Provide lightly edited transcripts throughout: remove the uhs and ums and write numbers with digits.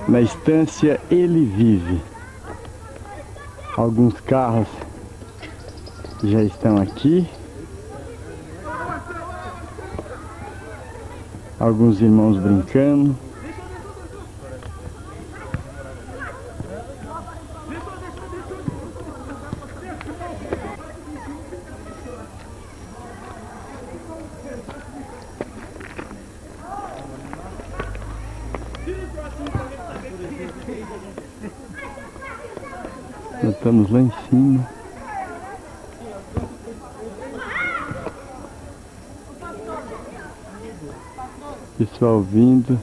Na estância Ele Vive. Alguns carros já estão aqui. Alguns irmãos brincando. Nós estamos lá em cima. Pessoal vindo,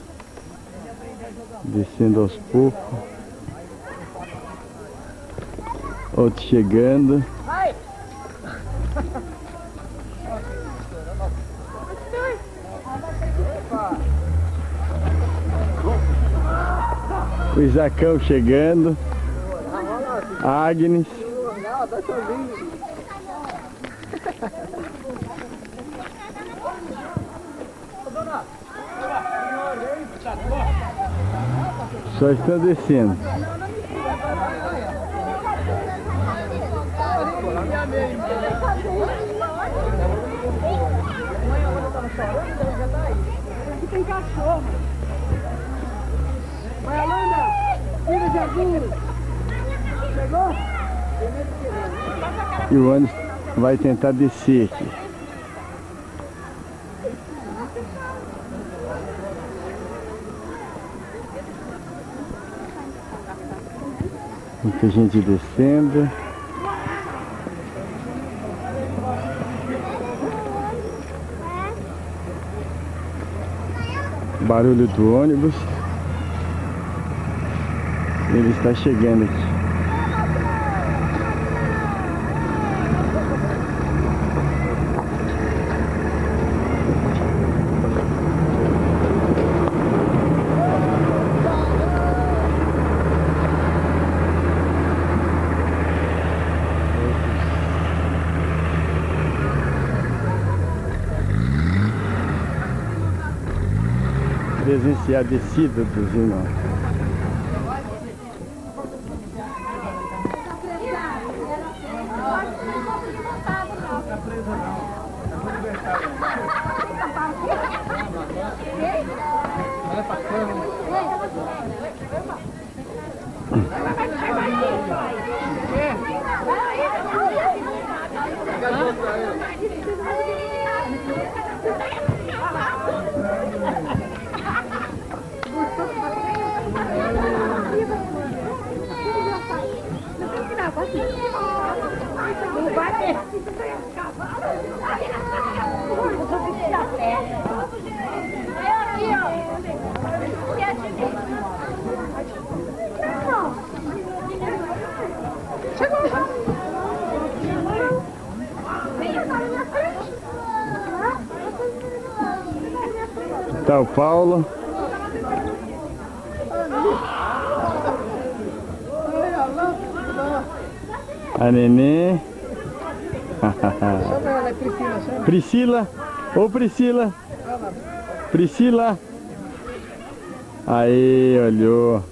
descendo aos poucos. Outros chegando. O Isacão chegando. Agnes. Só estão descendo. Aqui tem cachorro. Vai, Alana! Filha de Jesus! Chegou? E o ônibus vai tentar descer aqui. Muita gente descendo. Barulho do ônibus. Ele está chegando aqui. Presenciar a descida dos irmãos. Tá o Paulo. A Nenê. Chama ela, é Priscila. Chama. Priscila. Ô Priscila. Priscila. Aí, olhou.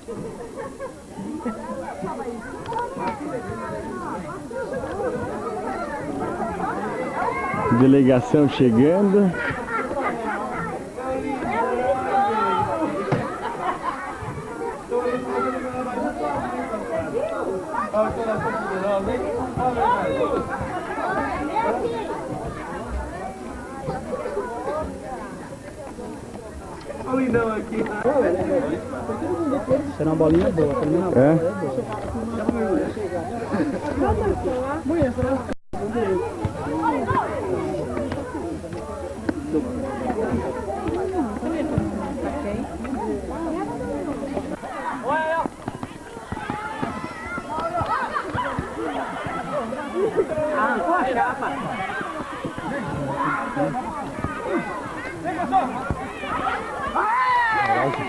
Delegação chegando. Olha o lindão aqui. Será uma bolinha boa, também uma bola é boa.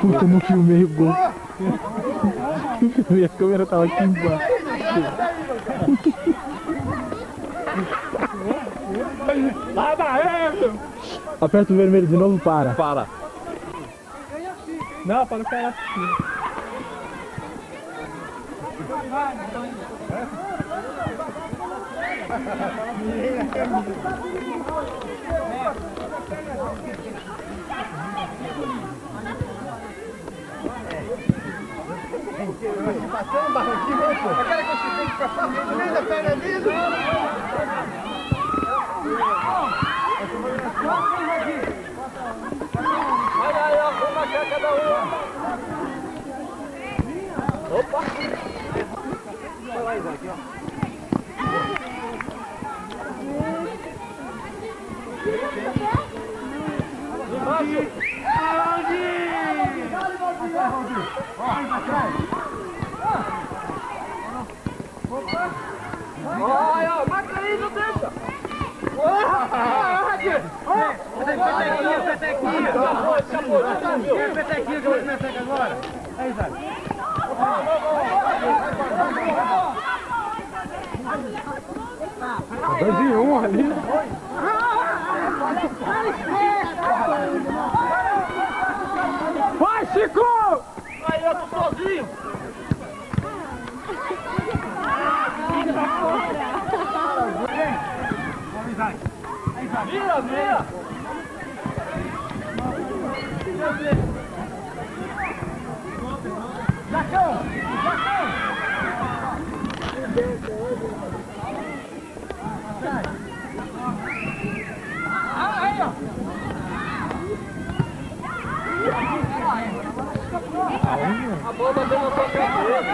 Puta, não filmei o gol. Minha câmera tava aqui embaixo. Lá da Aperta o vermelho de novo, para. Para. Não, para não cair na piscina. Passando barranquinho, pô. Eu quero que você fique passando no meio da perna dele. Olha aí, ó, uma cá cada um. Opa! Vai lá, Isaac, ó. Embaixo! Olha, marca aí, não deixa! Petequinha, petequinha! Petequinha que eu vou começar agora! Aí, Isaac! Dois em um ali. Vai, Chico! Aí, eu tô sozinho! Vira, vira! Jacão! Jacão! Aí, ó! A bola bateu na sua cabeça!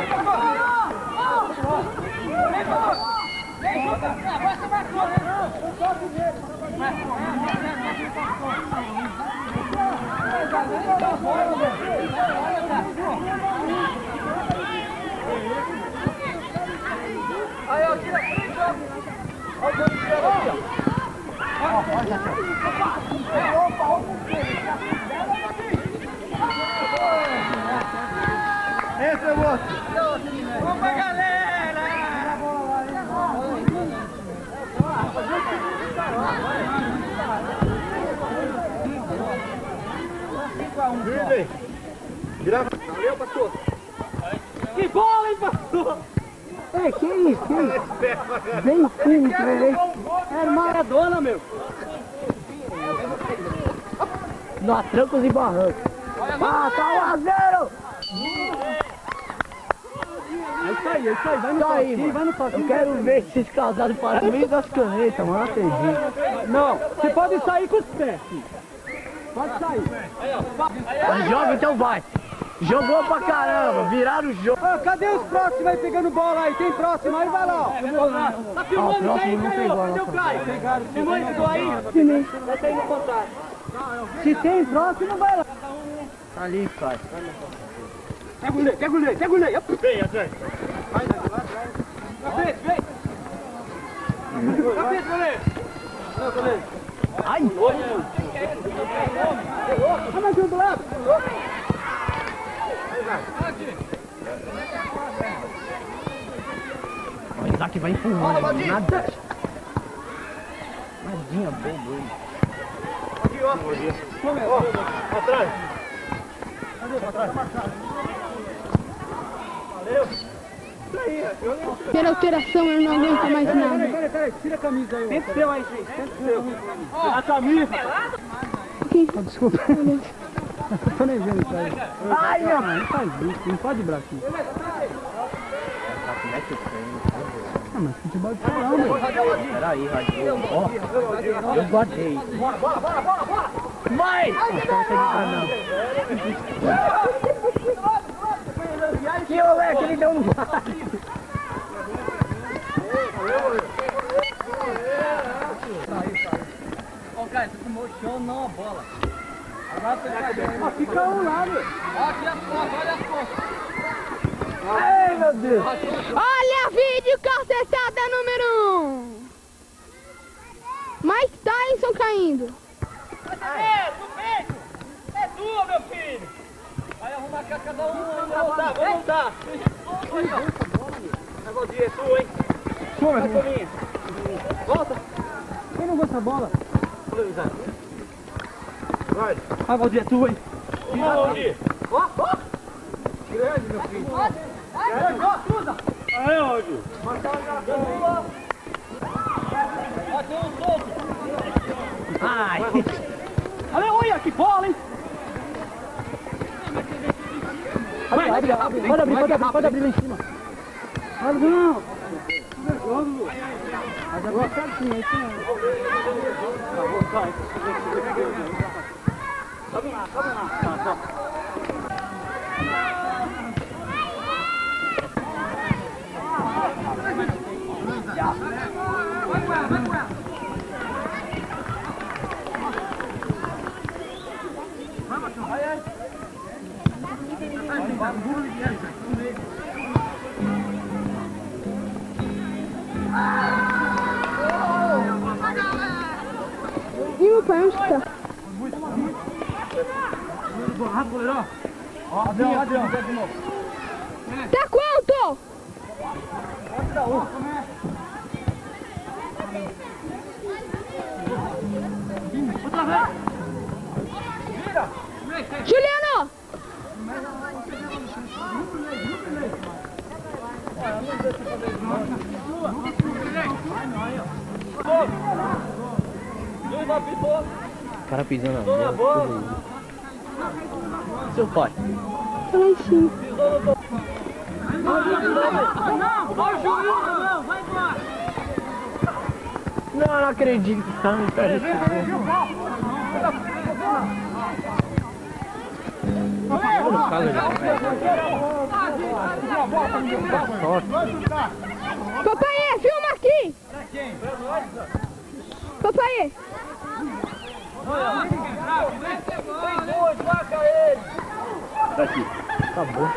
Vem, Juca! Agora você vai correr! Eu toco nele! Vai correr! Aí, ó, tira a frente, ó! Olha o gol de tira aqui, ó! Olha, Jacão! Opa, opa! Entra, moço! Opa, galera! Vive! Grava! Valeu, pastor! Que bola, hein, pastor? É, que isso? Que isso? Bem firme, treinei. Era Maradona, meu! Nós trancos e barrancos. Ah, tá 1-0! É isso aí, vai no toquinho, vai no toquinho. Eu quero ver esses casados para no meio das canetas, mano, não acredito. Não, você pode sair com os pés, filho. Pode sair. Joga, então vai. Jogou pra caramba, viraram o jogo. Ô, cadê os próximos aí pegando bola aí? Tem próximo aí, vai lá, ó. Tá filmando isso aí, Caio? Cadê o Caio? Filmou isso aí? Vai sair no contato. Se tem próximo, vai lá. Tá ali, pai. Pega o Ney, pega o Ney, pega o Ney. Vem, atrás! Capete, vem. Capete, goleiro. Não, goleiro. Ai! Vai mais um do lado. O Isaac vai empurrando, nada. Nadinha, bobo ele. Aqui, ó! Ó, atrás! Cadê pra trás? Valeu! Isso aí, Pela alteração eu não aguento mais nada. Peraí, tira a camisa aí. Sempre seu aí, gente, sempre seu. A camisa. Desculpa. Eu tô nem vendo isso aí. Ai, não faz isso, não pode ir aqui. Ah, mas futebol de salão, meu. Peraí, Radinho. Ó, eu guardei. Bora, bora, bora, bora, bora! Vai! Que moleque, ele deu um bate. Ó, cara, você tomou chão, não a bola. Agora você vai ver. Ó, fica um lá, meu. Ó, aqui as costas, olha as costas. Ai, meu Deus. Olha, vídeo cacetada número 1. Mike Tyson caindo. É, no peito! É tua, meu filho! Vai arrumar cá cada um, vamos voltar, vamos voltar! Olha, ó! A Valdir é tua, hein? Toma, Vai, Tolinha! Volta! quem não gosta da bola? Vai! A Valdir é tua, hein? Tira, Valdir! Ó, ó! Grande, meu filho. Grande, ó, cruza! Aí, onde? Bateu um solto. Ai! Olha, que bola, hein? Pode abrir lá em cima. Abre não. Mas agora certinho, é isso mesmo. Sobe lá. Vai com ela. E o pai, onde tá? Adriano. Tá quanto? Outra vez. Juliano! O cara pisando na bola. Seu pai. Tá lá em cima. Não acredito que tá me perdendo. Papai, filma aqui! Papai! Daqui. Acabou.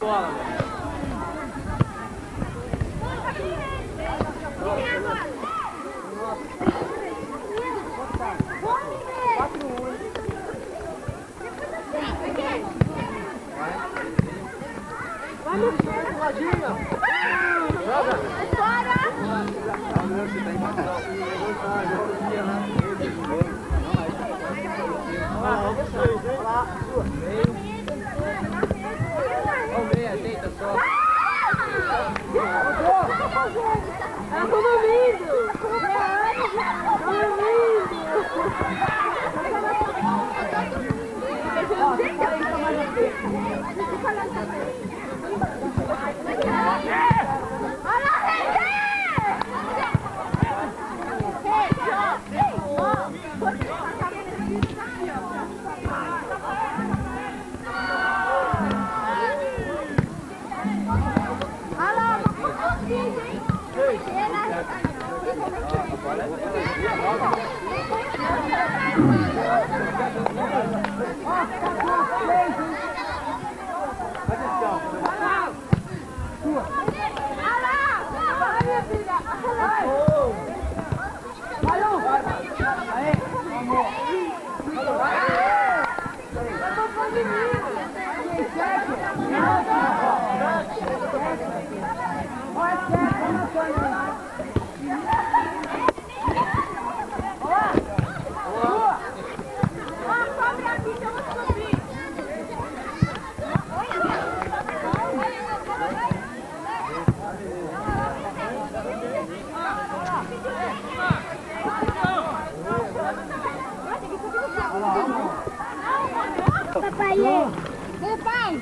Papai, meu pai!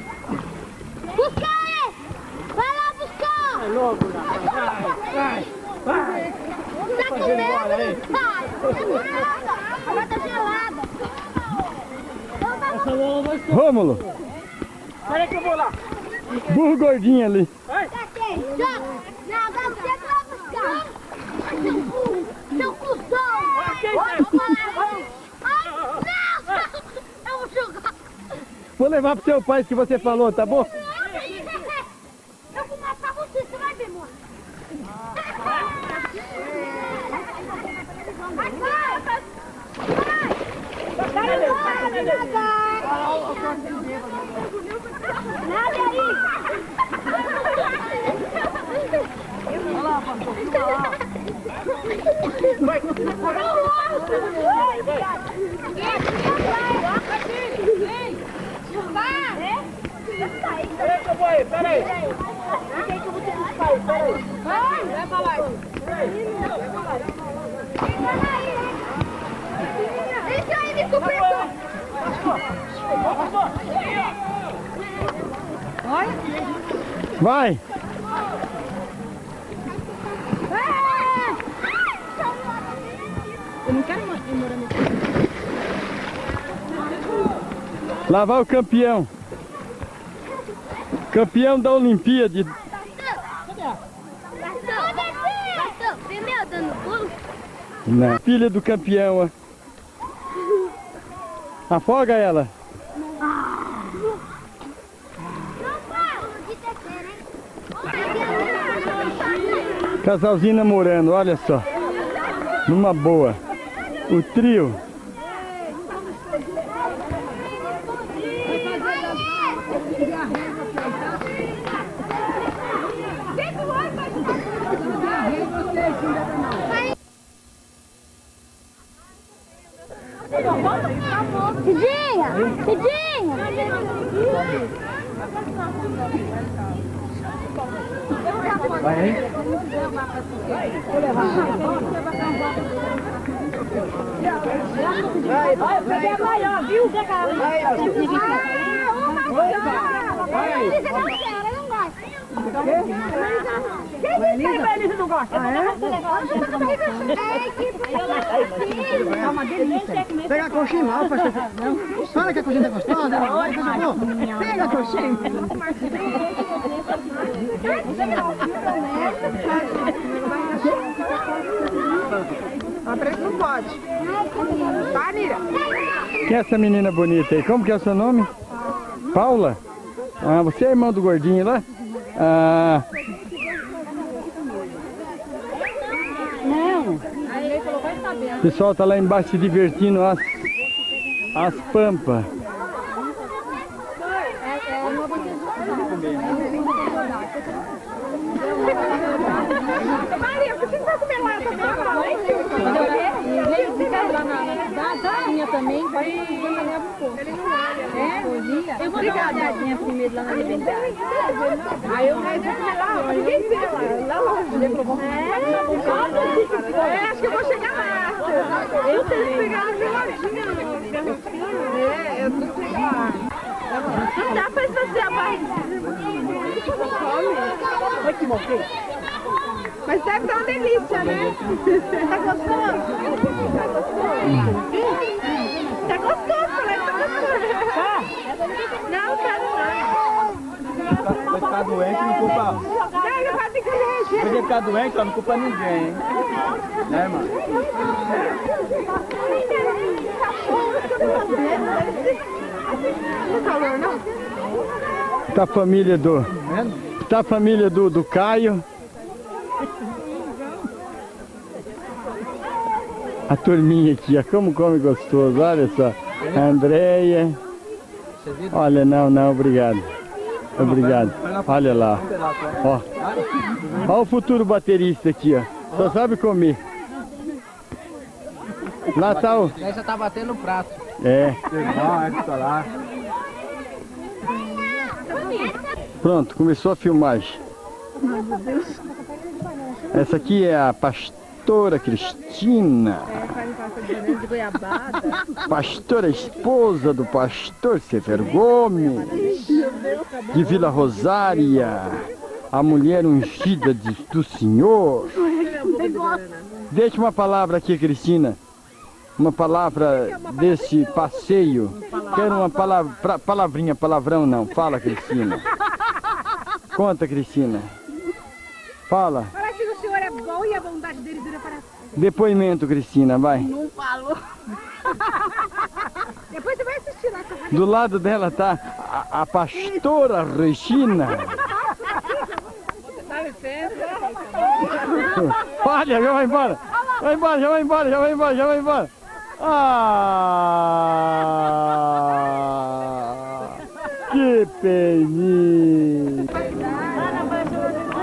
Busca ele! Vai lá buscar! É louco, vai! Tá com medo? Vai! A água tá gelada! Rômulo! Peraí que eu vou lá! Burro gordinho ali! Tá quente! Não, agora você que vai buscar! Seu cuzão! Ai, não! Eu vou jogar! Vou levar pro seu pai que você falou, tá bom? Eu vou matar você, você vai ver, moço! Vai! Nada aí! Olha lá, pastor, fica lá! Vai! peraí. Fica aí que eu vou ter que buscar ele, peraí. Vai pra lá. Deixa ele me cobrir. Vai! Eu não quero mais morar nesse. Lá vai o campeão. Campeão da Olimpíada. Vem meu dando pulo? Não. Filha do campeão, ó. Afoga ela. Casalzinho namorando, olha só. Numa boa. O trio. Cidinha! Cidinha! Vai aí. Vai, eu peguei a maior, viu? Vai, vai. Você não quer, eu não gosto. Quem disse que a Elisa não gosta? É uma delícia. Pega a coxinha mal, faz. Fala que a coxinha tá gostosa. Pega a coxinha. A preto não pode. Tá, Nira? Quem é essa menina bonita aí? Como que é o seu nome? Paula? Ah, você é irmão do gordinho lá? Ah. Não. O pessoal tá lá embaixo se divertindo as pampas. Maria, por que você vai comer lá essa pampa? Veio ficar lá na cidade, também, vai leva um pouco. Eu vou dar uma olhadinha primeiro lá na liberdade. Aí eu vou comer lá, ninguém vê lá longe. Acho que eu vou chegar lá. Eu tenho que pegar a geladinha. Eu tenho que pegar lá. Não dá pra fazer a barriga. Olha que morreu. Mas deve dar uma delícia, né? Tá gostoso? Tá gostoso, falei, tá gostoso. Tá? Não, quero não. Vai ficar doente, não culpa. Não, ele vai ter que reagir. Vai ficar doente, não culpa ninguém, hein? Né, mano? Não calor, não? Tá a família do Caio. A turminha aqui, ó, como come gostoso, olha só. A Andréia. Olha, não, obrigado. Obrigado. Olha lá. Ó. Ó o futuro baterista aqui, ó. Só sabe comer. Lá tá o... Aí já tá batendo o prato. É. Lá. Pronto, começou a filmagem. Essa aqui é a pastora Cristina. Pastora esposa do pastor Sefer Gomes, de Vila Rosária. A mulher ungida do Senhor. Deixa uma palavra aqui, Cristina. Uma palavra desse passeio. Quero uma palavra, palavrinha, palavrão não. Fala, Cristina. Conta, Cristina. Fala. Parece que o senhor é bom e a bondade dele dura para sempre. Depoimento, Cristina, vai. Não falo. Depois você vai assistir lá. Do lado dela tá a pastora Regina. Dá licença. Olha, já vai embora. Vai embora, já vai embora, já vai embora, já vai embora. Ah, que peninha.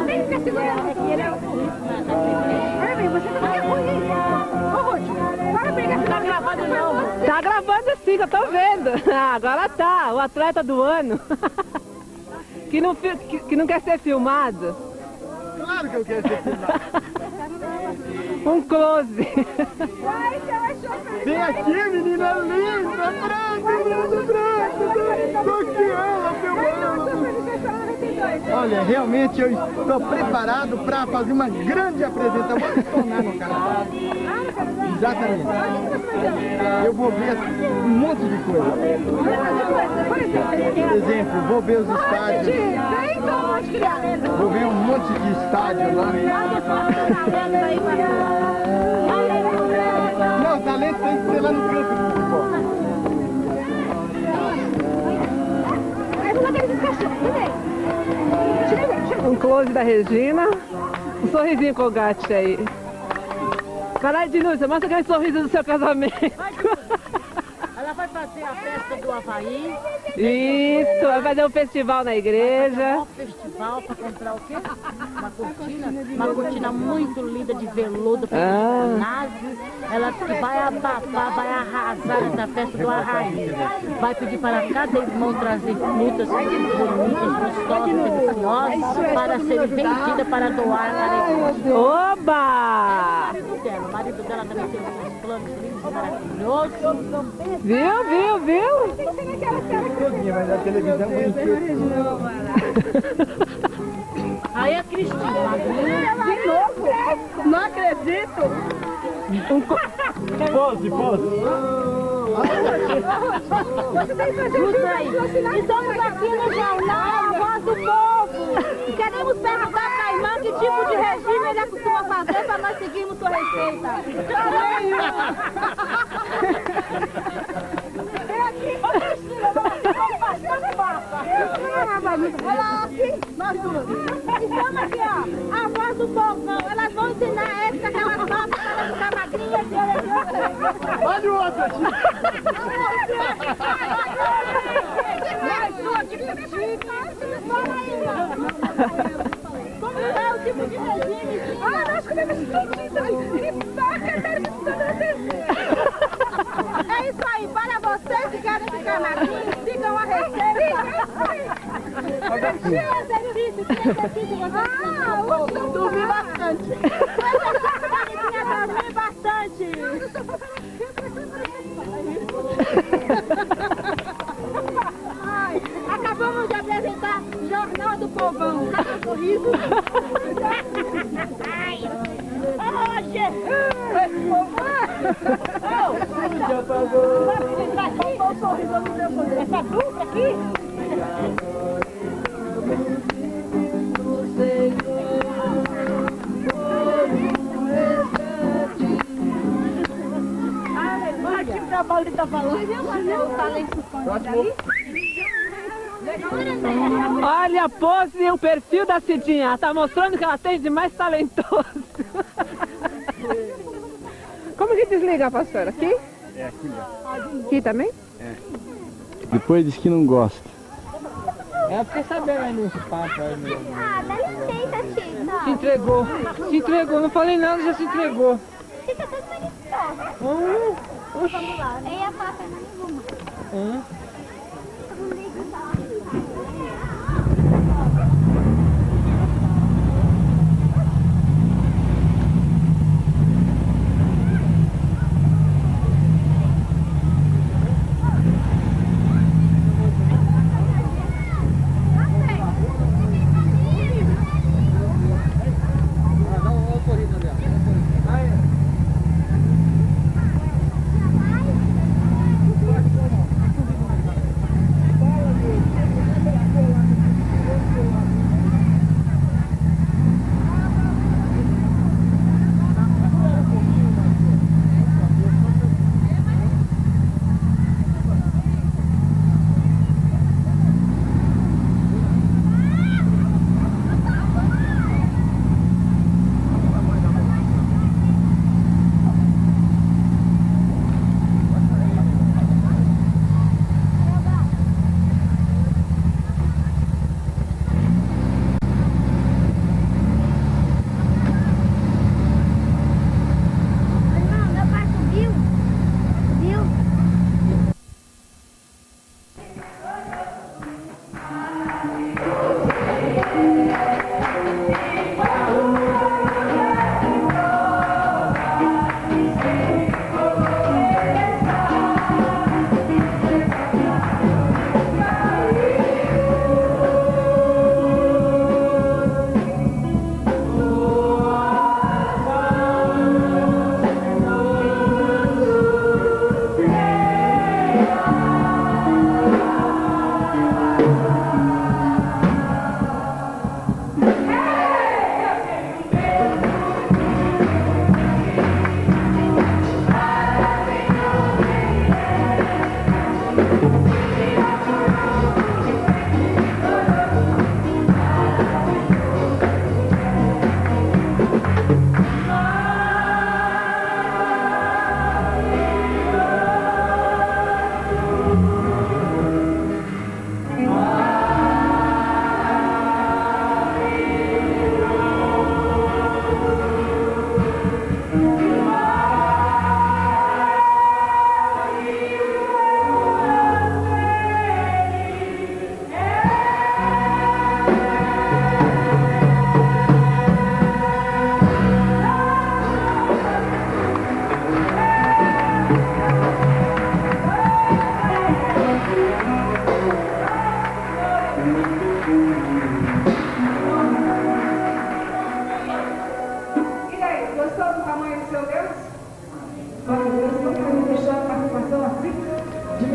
Tem que ficar segurando aqui, ele é o... Olha bem, você não quer correr. Ô, Ruth, para pegar esse... Tá gravando não? Tá gravando sim, que eu tô vendo. Ah, agora tá, o atleta do ano. que não quer ser filmado? Claro que eu quero ser filmado. Um close. Vem aqui, menina linda, tô aqui ela filmando. Olha, realmente eu estou preparado para fazer uma grande apresentação. Vou tornar no canal. Exatamente. Eu vou ver um monte de coisa. Por exemplo, vou ver os estádios. Vou ver um monte de estádio lá. Não, o talento tem que ser lá no campo do futebol. Um close da Regina. Um sorrisinho com o gato aí. Caralho, Dinúcia, mostra aquele sorriso do seu casamento. Ela vai fazer a festa do Havaí. Isso, vai fazer um festival na igreja. Um festival para comprar o quê? Uma cortina muito linda de veludo para nazi. Ela disse que vai abafar, vai arrasar nessa festa do Havaí. Vai pedir para cada irmão trazer frutas bonitas, gostosas, deliciosas, para serem vendidas para doar para a igreja. Oba! O marido dela também tem uns planos lindos e maravilhosos. Viu? Mas a televisão Aí a Cristina. De novo? Não acredito. Pose. Estamos aqui no jornal A Voz do Povo. Queremos perguntar para a irmã que tipo de regime ele costuma fazer para nós seguirmos sua receita. Olha aqui, nós duas. Estamos aqui, ó, a voz do povão. Elas vão ensinar a época que elas vão para ficar magrinhas de orelhão. Olha o outro aqui. Como é o tipo de regime? Ah, nós comemos tudo de É isso aí, para vocês que querem ficar magrinhos, sigam a receita. Que exercício você dormir bastante. Dormir bastante. Ai, acabamos de apresentar Jornal do Povão. Cada sorriso. Essa dupla aqui? Olha que trabalho ele tá falando. Olha a pose e o perfil da Cidinha. Tá mostrando que ela tem de mais talentoso. Como que desliga, pastora? Aqui? É aqui mesmo. Aqui também? Depois diz que não gosta. Eu fiquei sabendo aí nos papos aí mesmo. Ah, dá licença, Tita. Se entregou, não falei nada, já se entregou. Fica tudo bonito. Vamos lá. E a pata nenhuma.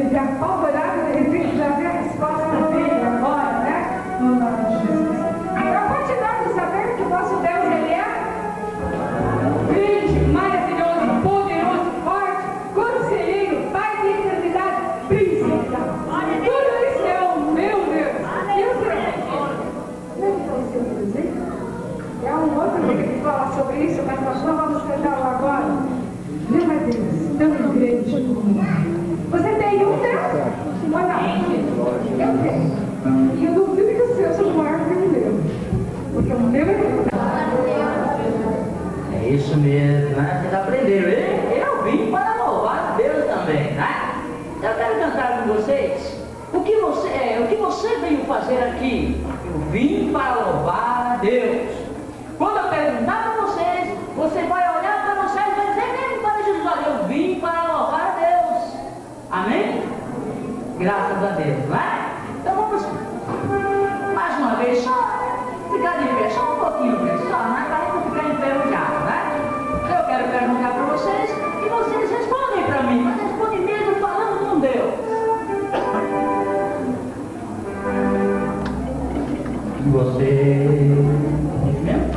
viver apavorado e de repente já ver a resposta dele agora, né? No nome de Jesus. Então, continuar de saber que o nosso Deus, Ele é grande, maravilhoso, poderoso, forte, conselheiro, Pai de eternidade, príncipe. Tudo isso é o meu Deus. E o seu? É um outro livro que fala sobre isso, mas nós não vamos cantá-lo agora. Meu Deus, tão grande como você tem um Deus? Ou não? Eu tenho. E eu duvido que o seu seja maior que o meu. Porque o meu é grande. É isso mesmo, né? Vocês aprenderam. Eu vim para louvar a Deus também, né? Eu quero cantar com vocês. O que você veio fazer aqui? Eu vim para louvar a Deus. Quando eu perguntar para vocês, você vai olhar para vocês e vai dizer mesmo para Jesus: olha, eu vim para louvar a Deus. Amém? Graças a Deus, não é? Então vamos mais uma vez, só ficar de pé, só um pouquinho mesmo, só, não é para não ficar enferrujado, né? Eu quero perguntar para vocês e vocês respondem para mim, mas respondem mesmo falando com Deus. Você diz mesmo?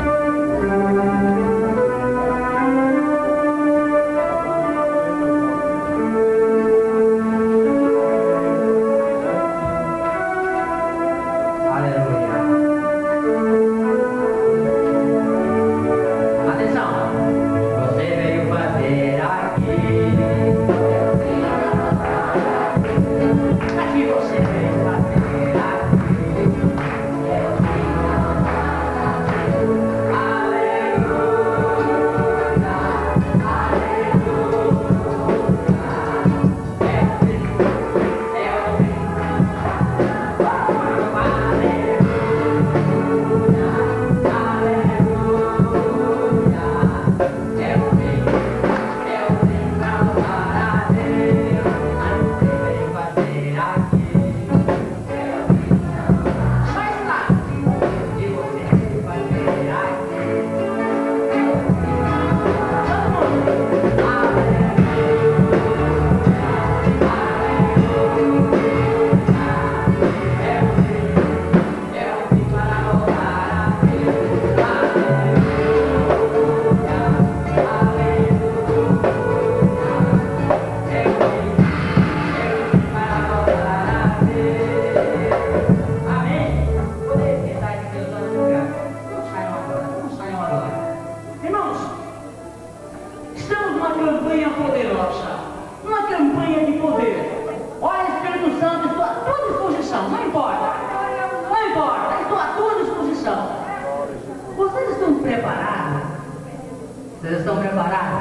Vocês estão preparados?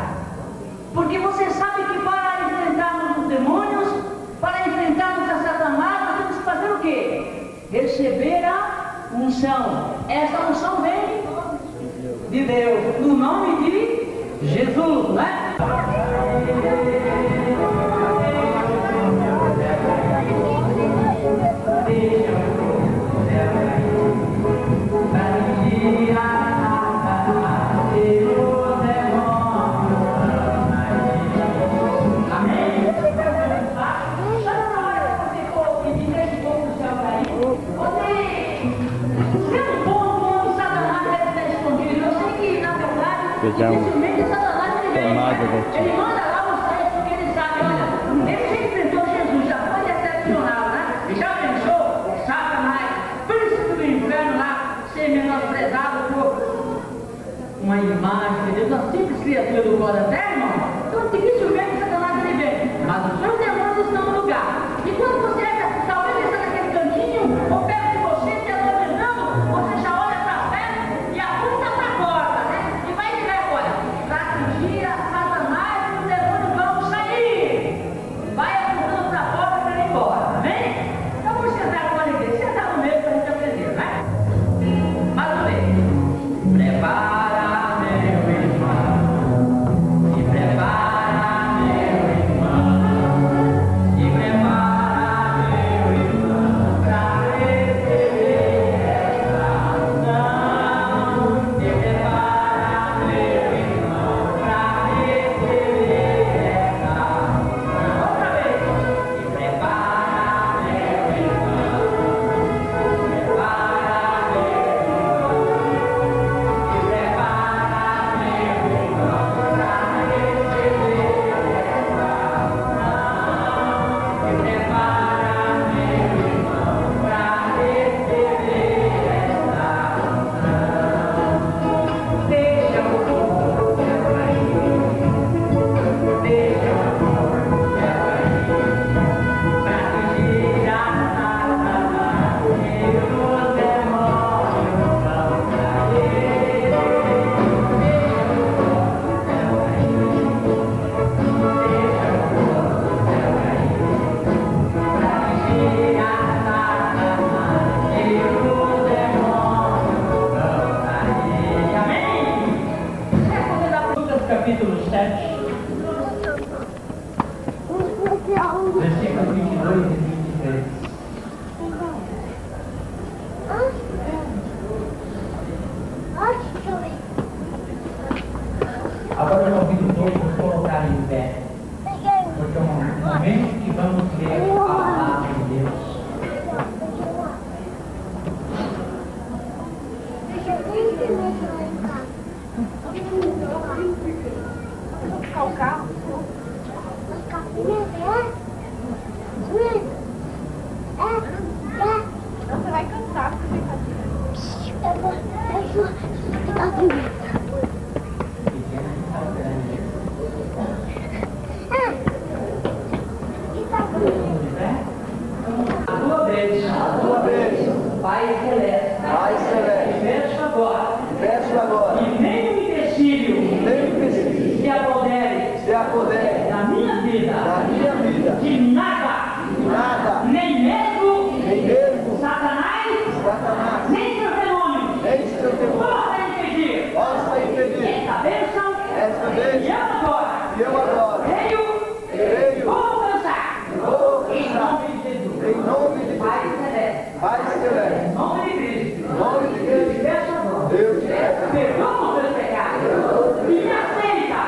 Porque você sabe que para enfrentarmos os demônios, para enfrentarmos a Satanás, nós temos que fazer o quê? Receber a unção. Essa unção vem de Deus, no nome de Jesus, né? Dificilmente Satanás ele manda lá vocês, porque ele sabe, olha, ele já enfrentou Jesus, já foi decepcionado, né? E já pensou, Satanás, príncipe do inferno lá, ser menosprezado por uma imagem de Deus, uma simples criatura do cor da terra, irmão. Então dificilmente Satanás ele vem, mas os seus demônios estão no lugar. E quando você talvez está naquele cantinho, ou perto de você, te adorinando, você já olha para a fé e aponta para a porta, né? E vai dizer, olha, para atingir a Satanás, os demônios vão sair. Vai apontando para a porta para ir embora, amém? Então vamos sentar com a alegria, sentar no meio para a gente aprender, né? Mais uma vez. Prepara, meu irmão. 2h23. Agora eu convido todos a colocar em pé, porque é um momento que vamos ler a palavra de Deus. O carro. Você vai cantar, A tua bênção, Pai Celeste, peço agora, que nenhum empecilho se apodere da minha vida, de nada, nem mesmo Satanás, nem seus demônios, possa impedir esta bênção, e eu agora venho alcançar, em nome de Jesus, Pai Celeste, em nome de Cristo, eu te peço agora, perdoa os meus pecados, e me aceita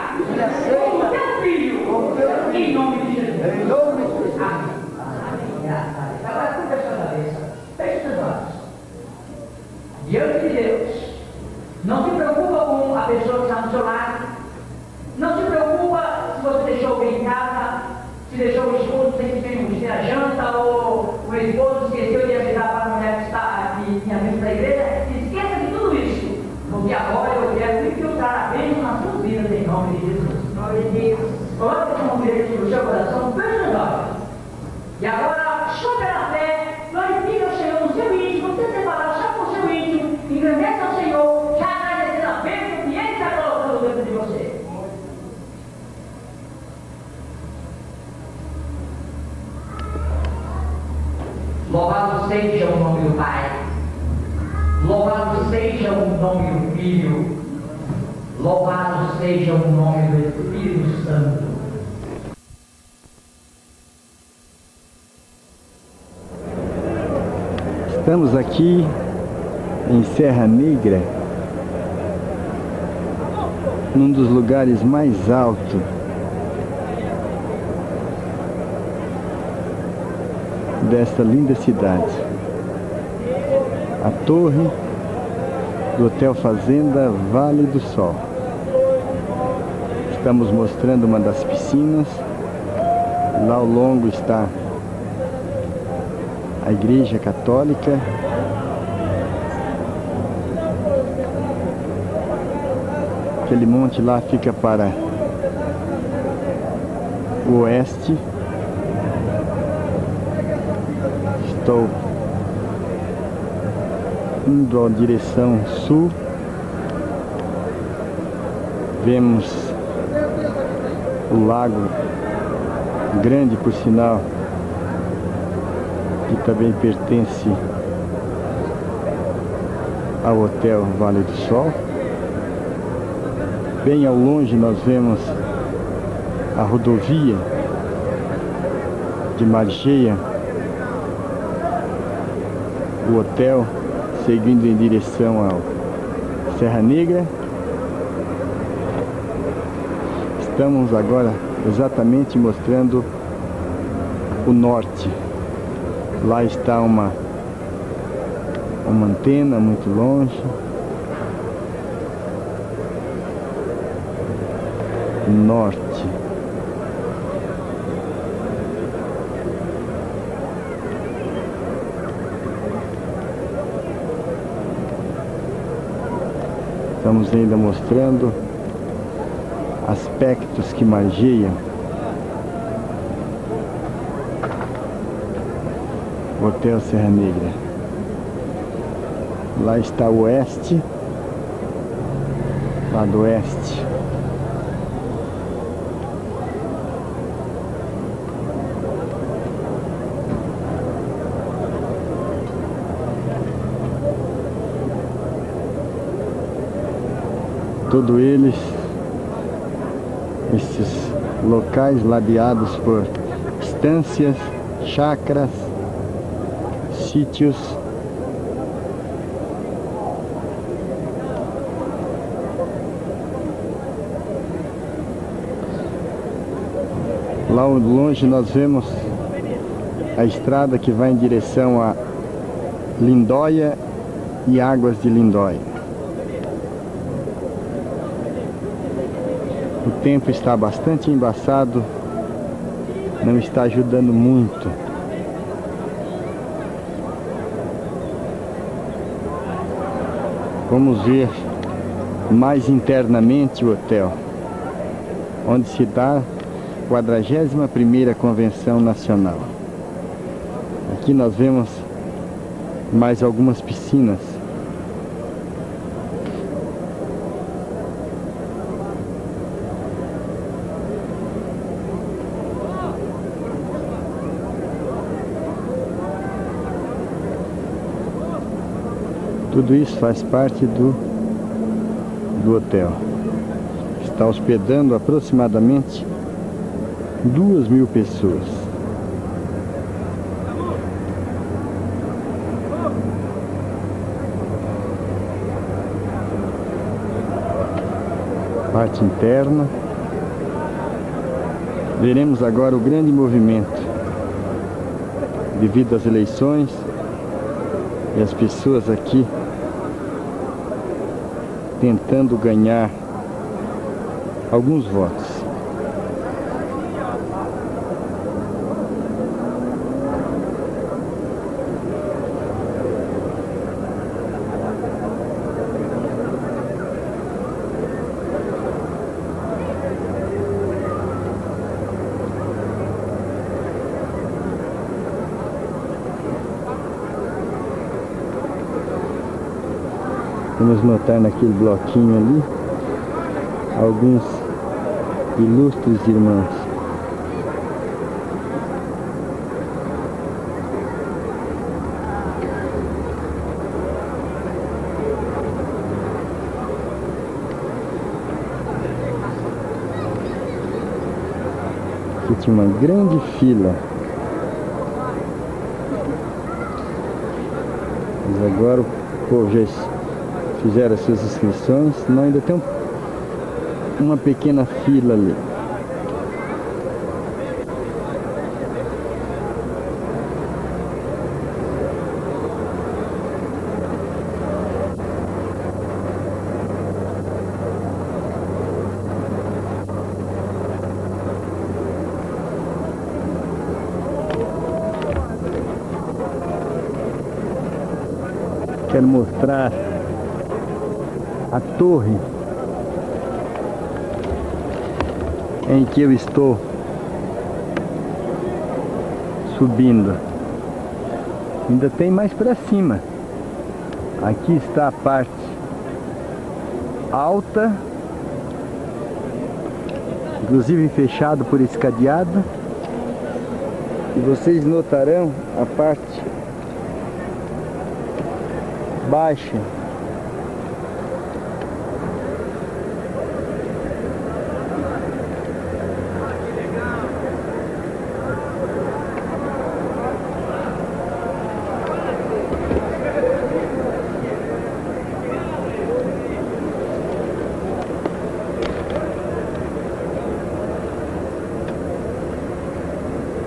como teu filho, em nome de Jesus. Amém. Graças a Deus. Agora curva a sua cabeça, feche os olhos. Diante de Deus, não se preocupa com a pessoa que está no seu lado, não se preocupa se você deixou alguém em casa, se deixou o esposo sem ter a janta, ou o esposo esqueceu de avisar para a mulher que está aqui, tinha vindo para a igreja. Esqueça de tudo isso, porque agora eu quero infiltrar a bênção nas suas vidas em nome de Jesus. Em nome de Deus. Coloque a mão direita no seu coração, feche os olhos. E agora, só pela fé, glorifica o Senhor no seu íntimo, você separar só com o seu íntimo, engrandece ao Senhor, já agradecendo a bênção que Ele está colocando dentro de você. Louvado seja o nome do Pai, louvado seja o nome do Filho, louvado seja o nome do Espírito Santo. Estamos aqui em Serra Negra, num dos lugares mais altos desta linda cidade. A torre do Hotel Fazenda Vale do Sol. Estamos mostrando uma das piscinas. Lá ao longo está a Igreja Católica. Aquele monte lá fica para o oeste. Estou indo em direção sul. Vemos o lago grande, por sinal, que também pertence ao Hotel Vale do Sol. Bem ao longe nós vemos a rodovia de Margeia, o hotel seguindo em direção ao Serra Negra. Estamos agora exatamente mostrando o norte. Lá está uma antena muito longe. Norte. Estamos ainda mostrando aspectos que margeiam o Hotel Serra Negra. Lá está o oeste, lá do oeste. Todos eles, esses locais ladeados por estâncias chácaras, sítios. Lá ao longe nós vemos a estrada que vai em direção a Lindóia e Águas de Lindóia. O tempo está bastante embaçado, não está ajudando muito. Vamos ver mais internamente o hotel, onde se dá a 41ª Convenção Nacional. Aqui nós vemos mais algumas piscinas. Tudo isso faz parte do hotel. Está hospedando aproximadamente 2.000 pessoas. Parte interna. Veremos agora o grande movimento devido às eleições e as pessoas aqui tentando ganhar alguns votos. Vamos notar naquele bloquinho ali alguns ilustres irmãos. Aqui tinha uma grande fila. Mas agora o povo já fizeram as suas inscrições, senão ainda tem uma pequena fila ali. Quero mostrar a torre em que eu estou subindo. Ainda tem mais para cima. Aqui está a parte alta, inclusive fechado por esse cadeado. E vocês notarão a parte baixa.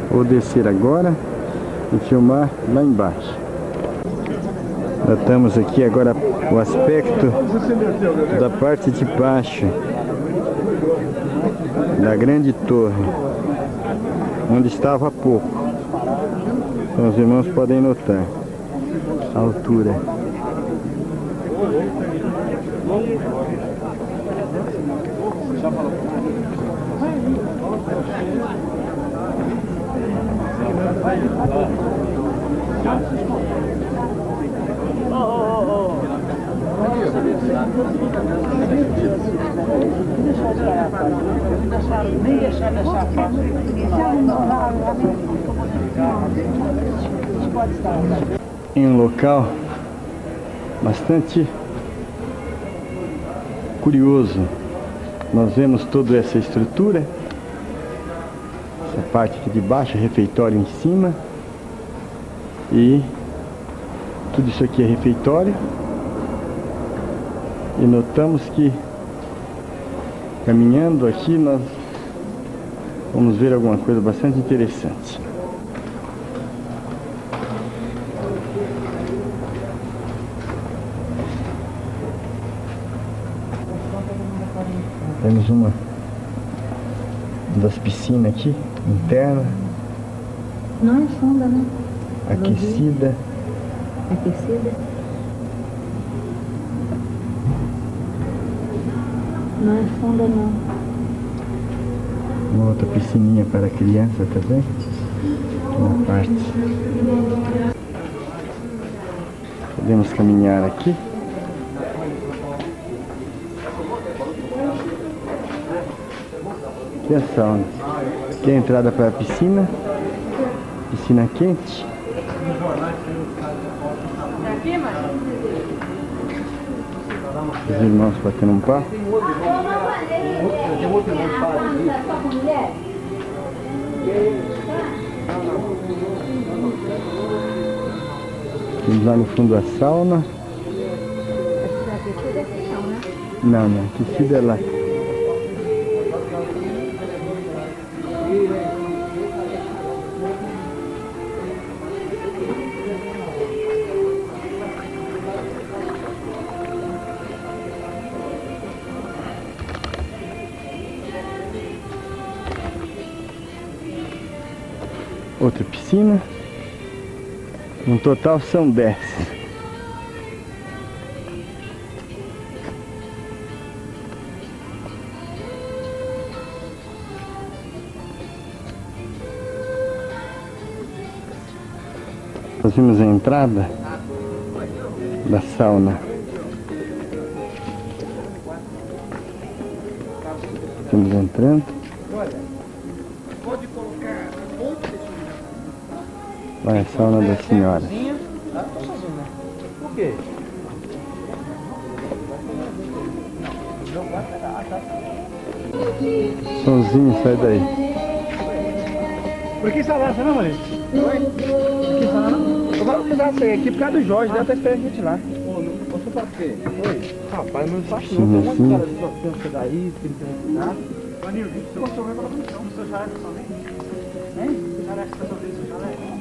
Vou descer agora e filmar lá embaixo. Notamos aqui agora o aspecto da parte de baixo da grande torre, onde estava há pouco. Então os irmãos podem notar a altura. Em um local bastante curioso, nós vemos toda essa estrutura, essa parte aqui de baixo, refeitório em cima, E tudo isso aqui é refeitório. E notamos que caminhando aqui nós vamos ver alguma coisa bastante interessante. Temos uma das piscinas aqui, interna. Não é funda, né? Aquecida. Aquecida? Não é funda, não. Uma outra piscininha para criança também. Uma parte. Podemos caminhar aqui. Aqui é a sauna. Aqui é a entrada para a piscina. Piscina quente. Os irmãos batendo um papo. Temos lá no fundo a sauna. Não, não, aquecida é lá. Outra piscina. No total são 10. Nós vimos a entrada da sauna. Estamos entrando. Lá é a sauna da senhora. Por quê? Sonzinho, sai daí. Por que instalar essa não, Maria? Oi? Por que instalar não? Eu vou usar essa aí aqui por causa do Jorge, deve estar esperando a gente lá. Pô, não posso pra quê? Oi? Rapaz, não faço não. Tem um monte de cara de sofrência daí, tem que ensinar. Maninho, você gostou mesmo da comissão? Você já é somente? Hein? Você já é somente? Você já é?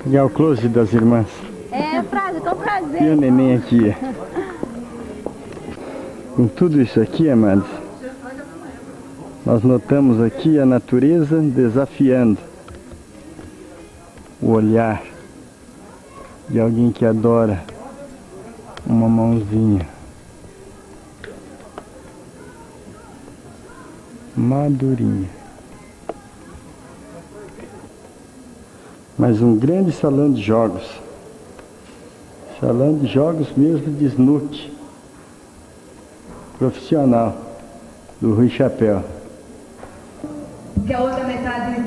Pegar o close das irmãs. É, prazer, com prazer. E o neném aqui. Com tudo isso aqui, amados, nós notamos aqui a natureza desafiando o olhar de alguém que adora uma mãozinha madurinha. Mas um grande salão de jogos. Salão de jogos mesmo de snooker. Profissional. Do Rui Chapéu. Que a outra metade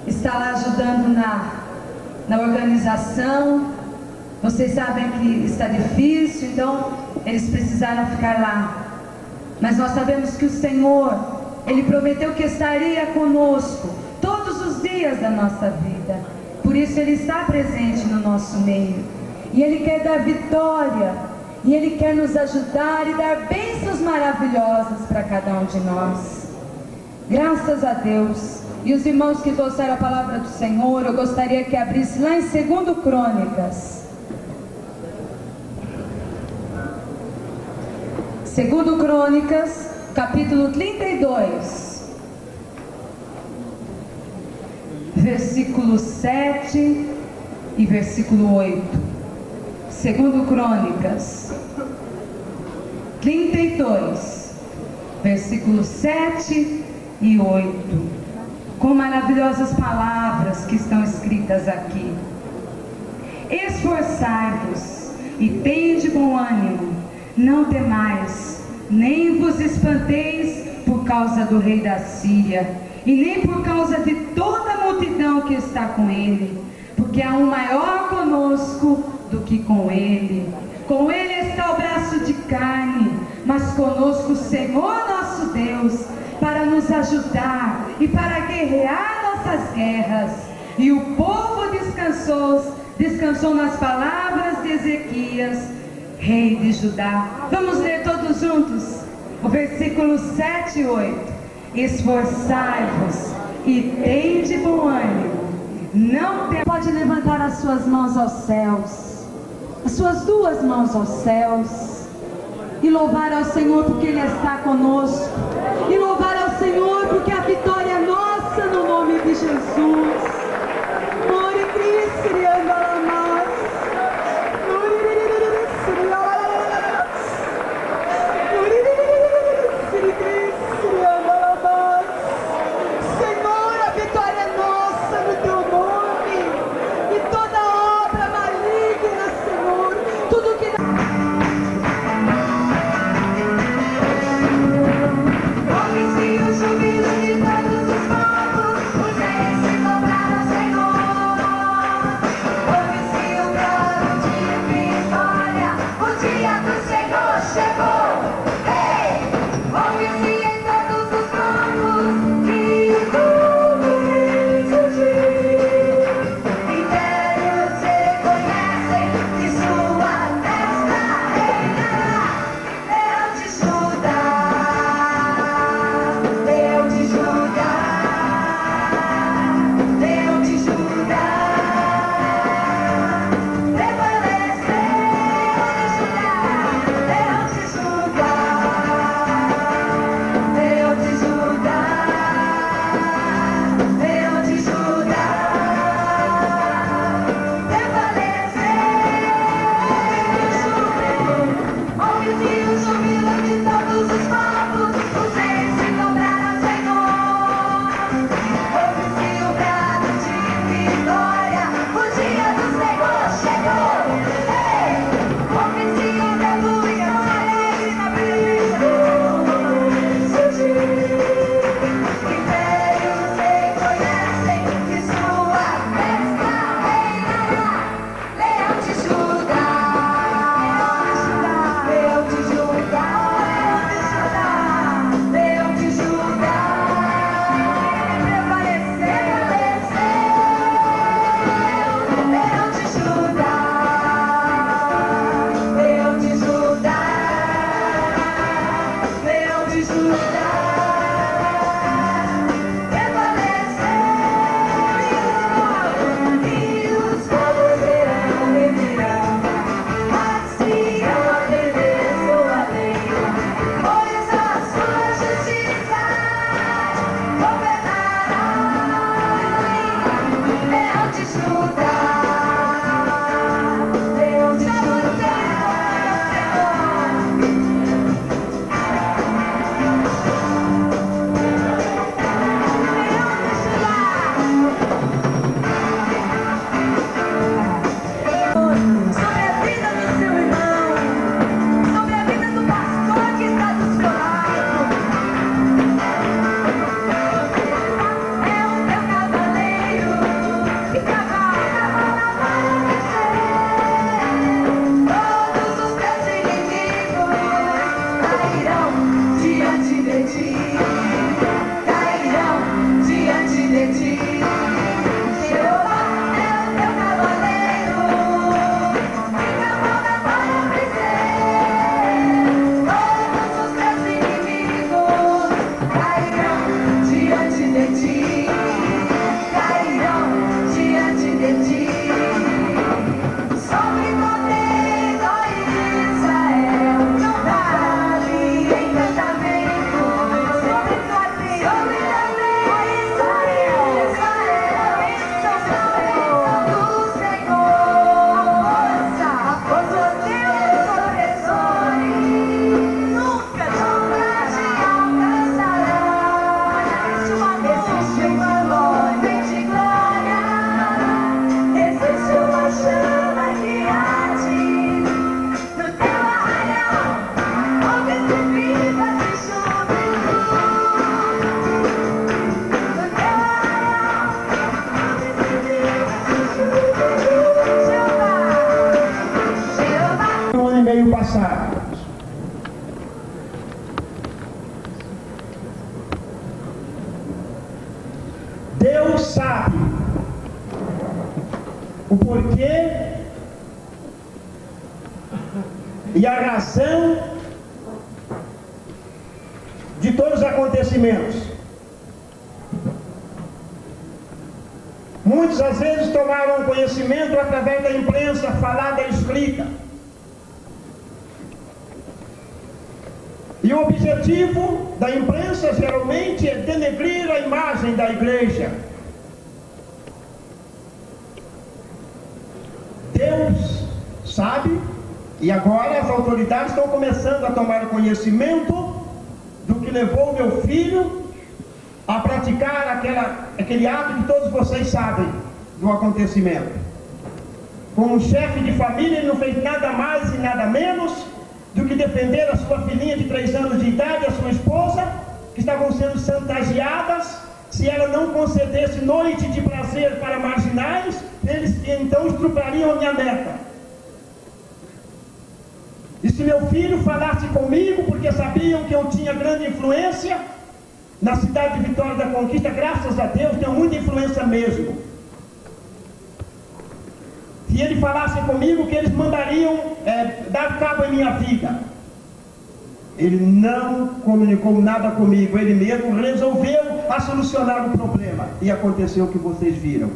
está lá ajudando na organização. Vocês sabem que está difícil, então eles precisaram ficar lá. Mas nós sabemos que o Senhor, Ele prometeu que estaria conosco todos os dias da nossa vida. Por isso Ele está presente no nosso meio. E Ele quer dar vitória. E Ele quer nos ajudar e dar bênçãos maravilhosas para cada um de nós. Graças a Deus. E os irmãos que trouxeram a palavra do Senhor, eu gostaria que abrisse lá em 2 Crônicas. 2 Crônicas, capítulo 32. Versículo 7 e versículo 8. 2 Crônicas 32, versículos 7 e 8. Com maravilhosas palavras que estão escritas aqui. Esforçai-vos e tende bom ânimo, não temais, nem vos espanteis por causa do rei da Síria, e nem por causa de toda a multidão que está com ele, porque há um maior conosco do que com ele. Com ele está o braço de carne, mas conosco o Senhor nosso Deus, para nos ajudar e para guerrear nossas guerras. E o povo descansou nas palavras de Ezequias, rei de Judá. Vamos ler todos juntos o versículo 7 e 8. Esforçai-vos e tende bom ânimo. Não pode levantar as suas mãos aos céus, as suas duas mãos aos céus, e louvar ao Senhor porque Ele está conosco, e louvar ao Senhor porque a vitória é nossa no nome de Jesus. Ore Cristo, Deus sabe o porquê e a razão de todos os acontecimentos. Muitos às vezes tomaram conhecimento através da imprensa falada e escrita. E o objetivo da imprensa geralmente é denegrir a imagem da igreja. Deus sabe, e agora as autoridades estão começando a tomar conhecimento do que levou meu filho a praticar aquele ato que todos vocês sabem do acontecimento. Como um chefe de família, ele não fez nada mais e nada menos do que defender a sua filhinha de 3 anos de idade, a sua esposa, que estavam sendo chantageadas. Se ela não concedesse noite de prazer para marginais, eles então estuprariam a minha neta. E se meu filho falasse comigo, porque sabiam que eu tinha grande influência na cidade de Vitória da Conquista, graças a Deus, tenho muita influência mesmo. Se ele falasse comigo, que eles mandariam dar cabo em minha vida. Ele não comunicou nada comigo, ele mesmo resolveu a solucionar o problema. E aconteceu o que vocês viram.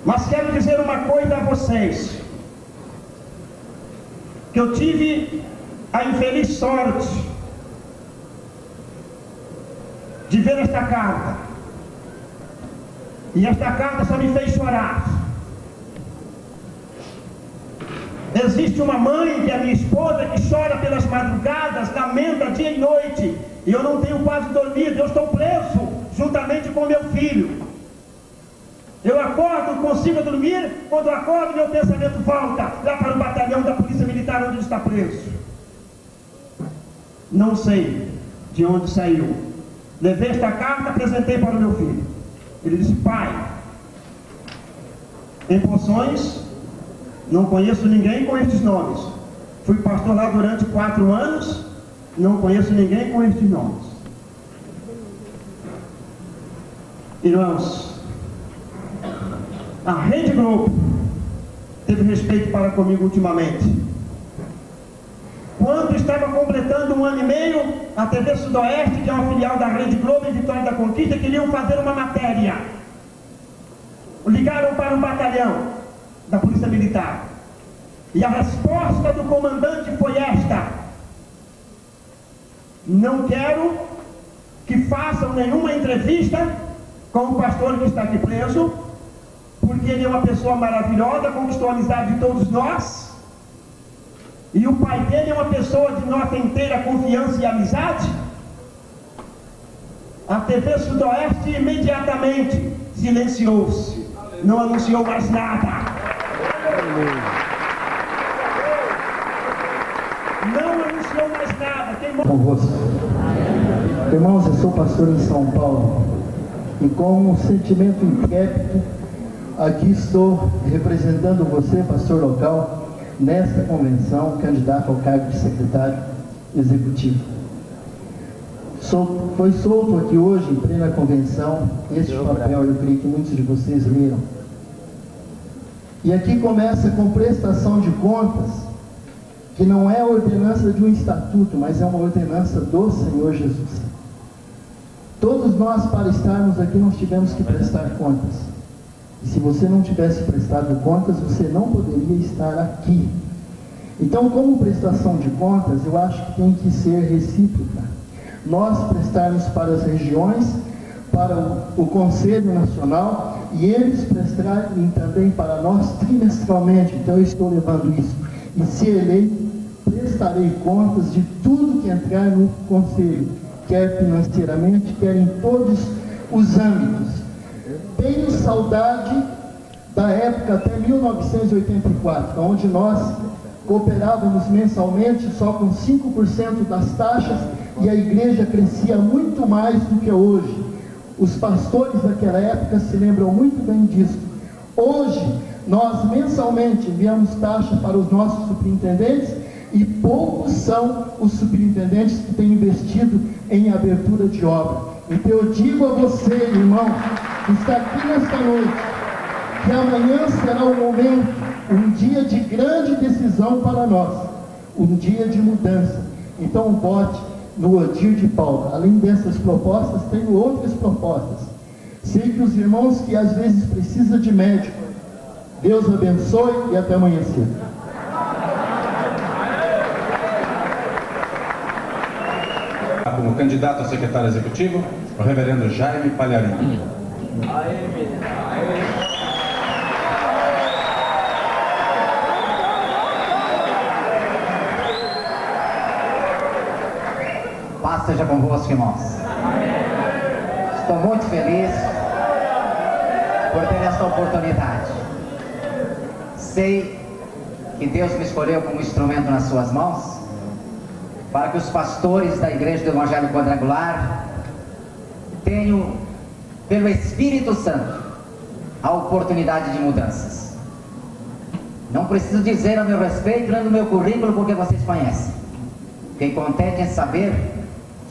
Mas quero dizer uma coisa a vocês, que eu tive a infeliz sorte de ver esta carta. E esta carta só me fez chorar. Existe uma mãe, que é a minha esposa, que chora pelas madrugadas, lamenta dia e noite, e eu não tenho quase dormido, eu estou preso juntamente com meu filho. Eu acordo, consigo dormir, quando acordo meu pensamento volta lá para o batalhão da Polícia Militar onde ele está preso. Não sei de onde saiu. Levei esta carta, apresentei para o meu filho. Ele disse: pai, em Poções, não conheço ninguém com estes nomes. Fui pastor lá durante 4 anos, não conheço ninguém com estes nomes. Irmãos, a Rede Globo teve respeito para comigo ultimamente. Quando estava completando 1 ano e meio, a TV Sudoeste, que é uma filial da Rede Globo em Vitória da Conquista, queriam fazer uma matéria. Ligaram para um batalhão da Polícia Militar. E a resposta do comandante foi esta: não quero que façam nenhuma entrevista com o pastor que está aqui preso, porque ele é uma pessoa maravilhosa, conquistou a amizade de todos nós, e o pai dele é uma pessoa de nossa inteira confiança e amizade. A TV Sudoeste imediatamente silenciou-se, não anunciou mais nada. Não anunciou mais nada. Convosco. Irmãos, eu sou pastor em São Paulo, e com um sentimento intrépido, aqui estou representando você, pastor local, nesta convenção, candidato ao cargo de secretário executivo. Foi solto aqui hoje, em plena convenção, este papel, eu creio que muitos de vocês leram. E aqui começa com prestação de contas, que não é a ordenança de um estatuto, mas é uma ordenança do Senhor Jesus. Todos nós, para estarmos aqui, nós tivemos que prestar contas. E se você não tivesse prestado contas, você não poderia estar aqui. Então, como prestação de contas, eu acho que tem que ser recíproca. Nós prestarmos para as regiões, para o Conselho Nacional, e eles prestarem também para nós trimestralmente. Então, eu estou levando isso. E se eleito, prestarei contas de tudo que entrar no Conselho, quer financeiramente, quer em todos os âmbitos. Tenho saudade da época até 1984, onde nós cooperávamos mensalmente só com 5% das taxas, e a igreja crescia muito mais do que hoje. Os pastores daquela época se lembram muito bem disso. Hoje, nós mensalmente enviamos taxa para os nossos superintendentes, E poucos são os superintendentes que têm investido em abertura de obra. Então eu digo a você, irmão, que está aqui nesta noite, que amanhã será um momento, um dia de grande decisão para nós, um dia de mudança. Então bote no Odir de Paula. Além dessas propostas, tenho outras propostas. Sei que os irmãos que às vezes precisam de médico, Deus abençoe e até amanhã cedo. Como candidato a secretário executivo, o reverendo Jaime Palharim. Paz seja convosco, irmãos. Estou muito feliz por ter esta oportunidade. Sei que Deus me escolheu como instrumento nas suas mãos para que os pastores da Igreja do Evangelho Quadrangular tenham, pelo Espírito Santo, a oportunidade de mudanças. Não preciso dizer a meu respeito, no meu currículo, porque vocês conhecem. Fiquei contente em saber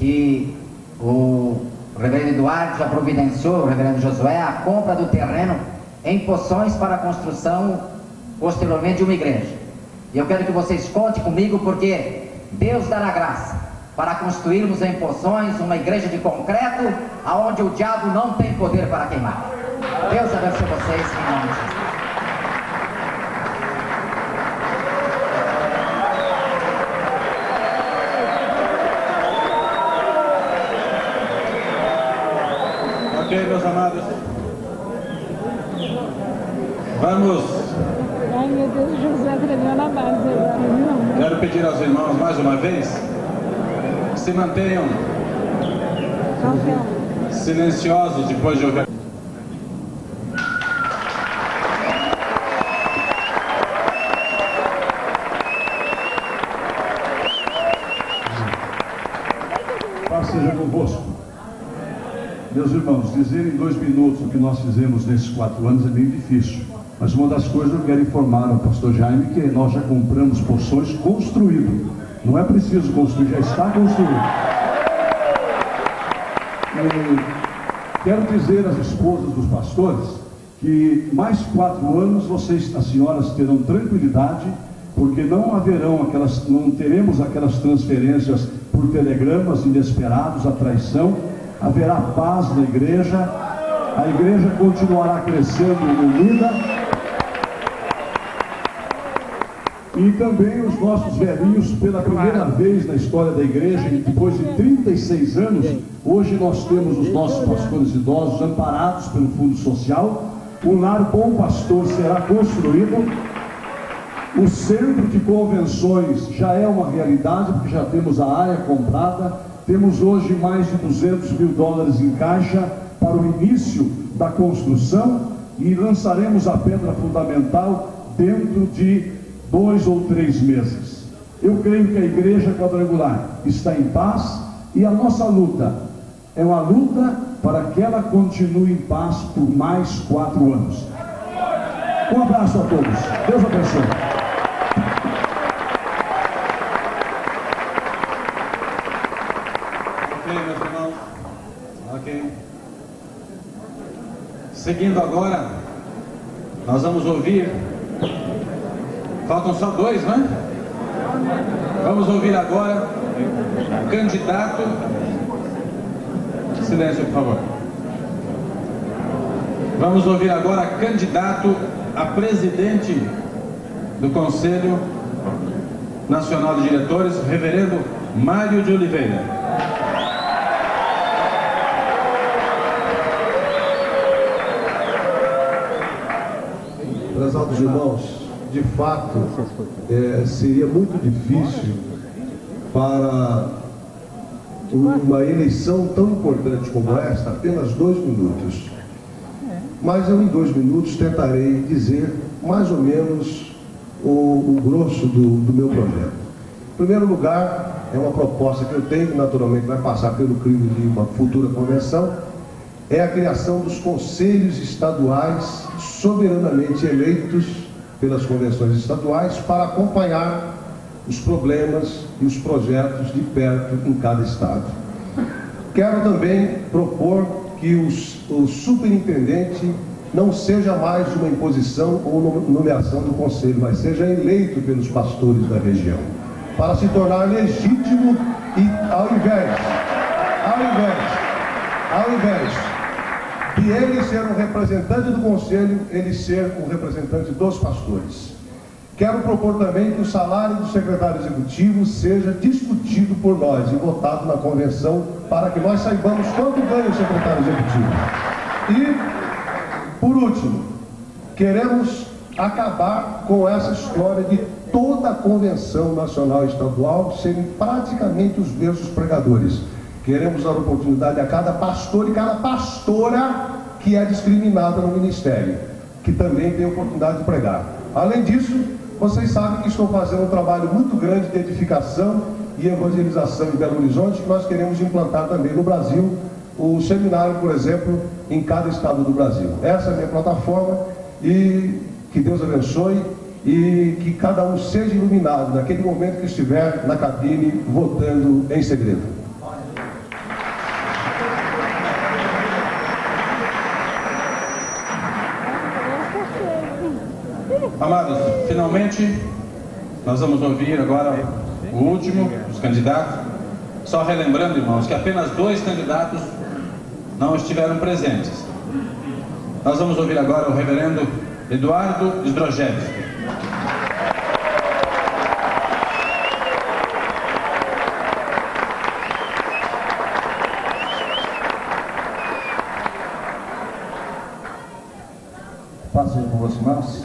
que o reverendo Eduardo já providenciou, o reverendo Josué, a compra do terreno em Poções para a construção, posteriormente, de uma igreja. E eu quero que vocês contem comigo, porque Deus dará graça para construirmos em Poções uma igreja de concreto, aonde o diabo não tem poder para queimar. Deus abençoe vocês em nome de Jesus. Ok, meus amados. Vamos. Ai, meu Deus, José tremeu na base agora, não. Quero pedir aos irmãos mais uma vez que se mantenham silenciosos depois de ouvir. Paz seja convosco. Meus irmãos, dizer em 2 minutos o que nós fizemos nesses 4 anos é bem difícil. Mas uma das coisas eu quero informar ao pastor Jaime que nós já compramos Poções construído. Não é preciso construir, já está construído. E quero dizer às esposas dos pastores que mais 4 anos vocês, as senhoras, terão tranquilidade, porque não teremos aquelas transferências por telegramas inesperados, a traição. Haverá paz na igreja, a igreja continuará crescendo unida. E também os nossos velhinhos, pela primeira vez na história da igreja, depois de 36 anos, hoje nós temos os nossos pastores idosos amparados pelo Fundo Social. O lar Bom Pastor será construído. O centro de convenções já é uma realidade, porque já temos a área comprada. Temos hoje mais de $200 mil em caixa para o início da construção e lançaremos a pedra fundamental dentro de 2 ou 3 meses. Eu creio que a Igreja Quadrangular está em paz e a nossa luta é uma luta para que ela continue em paz por mais 4 anos. Um abraço a todos. Deus abençoe. Meus irmãos, ok. Seguindo agora, nós vamos ouvir. Faltam só 2, não é? Vamos ouvir agora o candidato. Silêncio, por favor. Vamos ouvir agora candidato a presidente do Conselho Nacional de Diretores, o reverendo Mário de Oliveira. Prezados irmãos, de fato, seria muito difícil para uma eleição tão importante como esta, apenas 2 minutos. Mas eu, em 2 minutos, tentarei dizer mais ou menos o grosso do meu projeto. Em primeiro lugar, é uma proposta que eu tenho, que naturalmente vai passar pelo crivo de uma futura convenção, é a criação dos conselhos estaduais soberanamente eleitos pelas convenções estaduais para acompanhar os problemas e os projetos de perto em cada estado. Quero também propor que o superintendente não seja mais uma imposição ou nomeação do conselho, mas seja eleito pelos pastores da região, para se tornar legítimo e ao invés de ele ser um representante do conselho, ele ser um representante dos pastores. Quero propor também que o salário do secretário executivo seja discutido por nós e votado na convenção, para que nós saibamos quanto ganha o secretário executivo. E, por último, queremos acabar com essa história de toda a convenção nacional e estadual serem praticamente os mesmos pregadores. Queremos dar oportunidade a cada pastor e cada pastora que é discriminada no ministério, que também tem oportunidade de pregar. Além disso, vocês sabem que estou fazendo um trabalho muito grande de edificação e evangelização em Belo Horizonte, que nós queremos implantar também no Brasil, o seminário, por exemplo, em cada estado do Brasil. Essa é a minha plataforma e que Deus abençoe e que cada um seja iluminado naquele momento que estiver na cabine votando em segredo. Amados, finalmente nós vamos ouvir agora o último dos candidatos. Só relembrando, irmãos, que apenas 2 candidatos não estiveram presentes. Nós vamos ouvir agora o reverendo Eduardo Zdrojewski. Paz seja convosco, irmãos.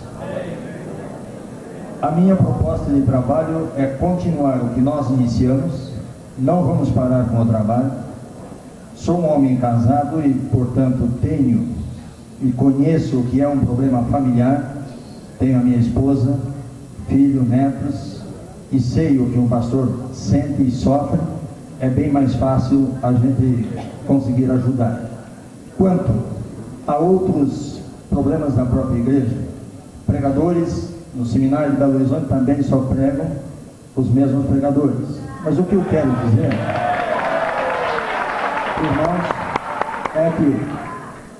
A minha proposta de trabalho é continuar o que nós iniciamos, não vamos parar com o trabalho. Sou um homem casado e, portanto, tenho e conheço o que é um problema familiar. Tenho a minha esposa, filho, netos, e sei o que um pastor sente e sofre. É bem mais fácil a gente conseguir ajudar. Quanto a outros problemas da própria igreja, pregadores no seminário de Belo Horizonte também só pregam os mesmos pregadores. Mas o que eu quero dizer, irmãos, é que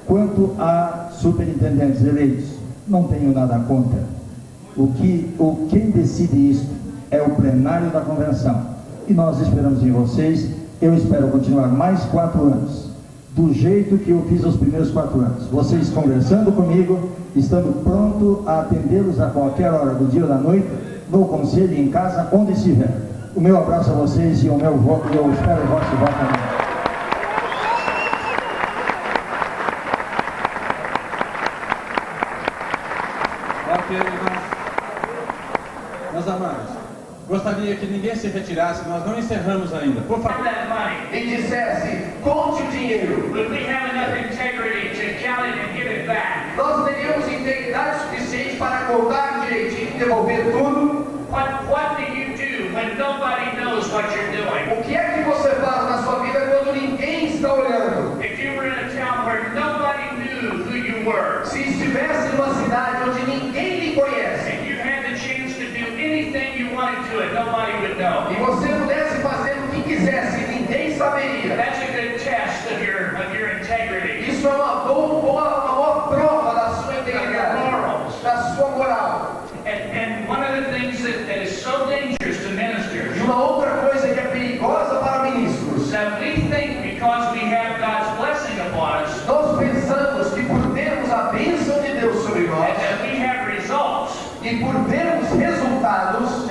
quanto a superintendentes eleitos, não tenho nada contra. Quem decide isso é o plenário da convenção. E nós esperamos em vocês. Eu espero continuar mais 4 anos, do jeito que eu fiz os primeiros 4 anos. Vocês conversando comigo, estando pronto a atendê-los a qualquer hora do dia ou da noite, no conselho, em casa, onde estiver. O meu abraço a vocês e o meu voto, eu espero o vosso voto também. Ok, meus amados, gostaria que ninguém se retirasse, nós não encerramos ainda, por favor. E dissesse, conte o dinheiro. Nós teríamos integridade suficiente para contar direitinho e devolver tudo. O que é que você faz na sua vida quando ninguém está olhando? Se estivesse numa cidade onde ninguém lhe conhece, e você pudesse fazer o que quisesse, ninguém saberia. Isso é uma boa prova da sua integridade, da sua moral. E uma outra coisa que é perigosa para ministros. Nós pensamos que por termos a bênção de Deus sobre nós, e por termos resultados,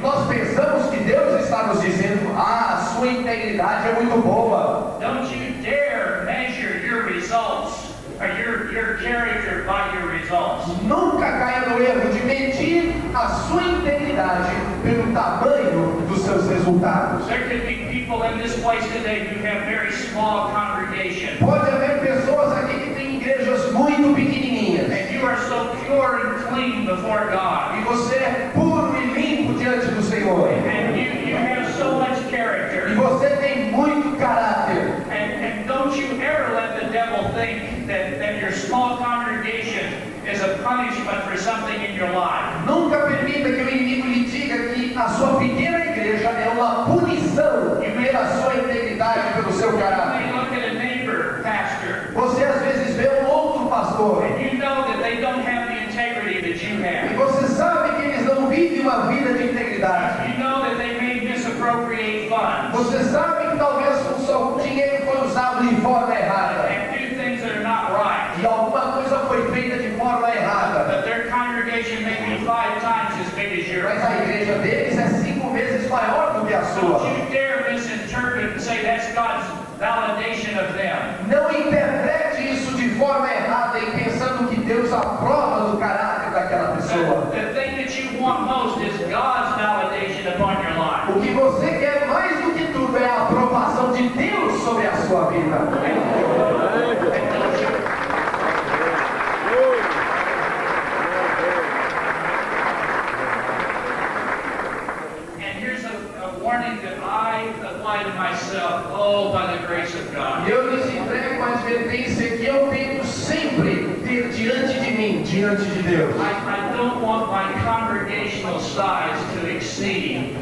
nós pensamos que Deus está nos dizendo, a sua integridade é muito boa. Don't you dare measure your results or your character by your results. Nunca caia no erro de medir a sua integridade pelo tamanho dos seus resultados. There could be people in this place today who have very small congregations. Pode haver pessoas aqui que têm igrejas muito pequenininhas. And you are so pure and clean before God. E você é puro e limpo diante do Senhor. And you have so much character. E você tem muito caráter. And don't you ever let the devil think that your small congregation is a punishment for something in your life. Nunca permita que o inimigo lhe diga que a sua pequena igreja é uma punição pela sua integridade, pelo seu caráter. You look at a neighbor pastor. Você às vezes vê um outro pastor. And you know that they don't have the integrity that you have. E você sabe que eles não vivem uma vida de integridade. You know that they may misappropriate funds. Você sabe que talvez o dinheiro foi usado de forma errada. And do things that are not right. E alguma coisa foi feita de forma errada. But their congregation may be 5 times as big as yours. Mas a igreja deles é 5 vezes maior do que a sua. Don't you dare misinterpret and say that's God's validation of them. Não interprete isso de forma errada e pensando que Deus aprova do caráter daquela pessoa. The thing that you want most is God's validation upon your life. O que você quer mais do que tudo é a aprovação de Deus sobre a sua vida. Eu lhes entrego a advertência que eu tento sempre ter diante de mim, diante de Deus. I don't want my congregational size to exceed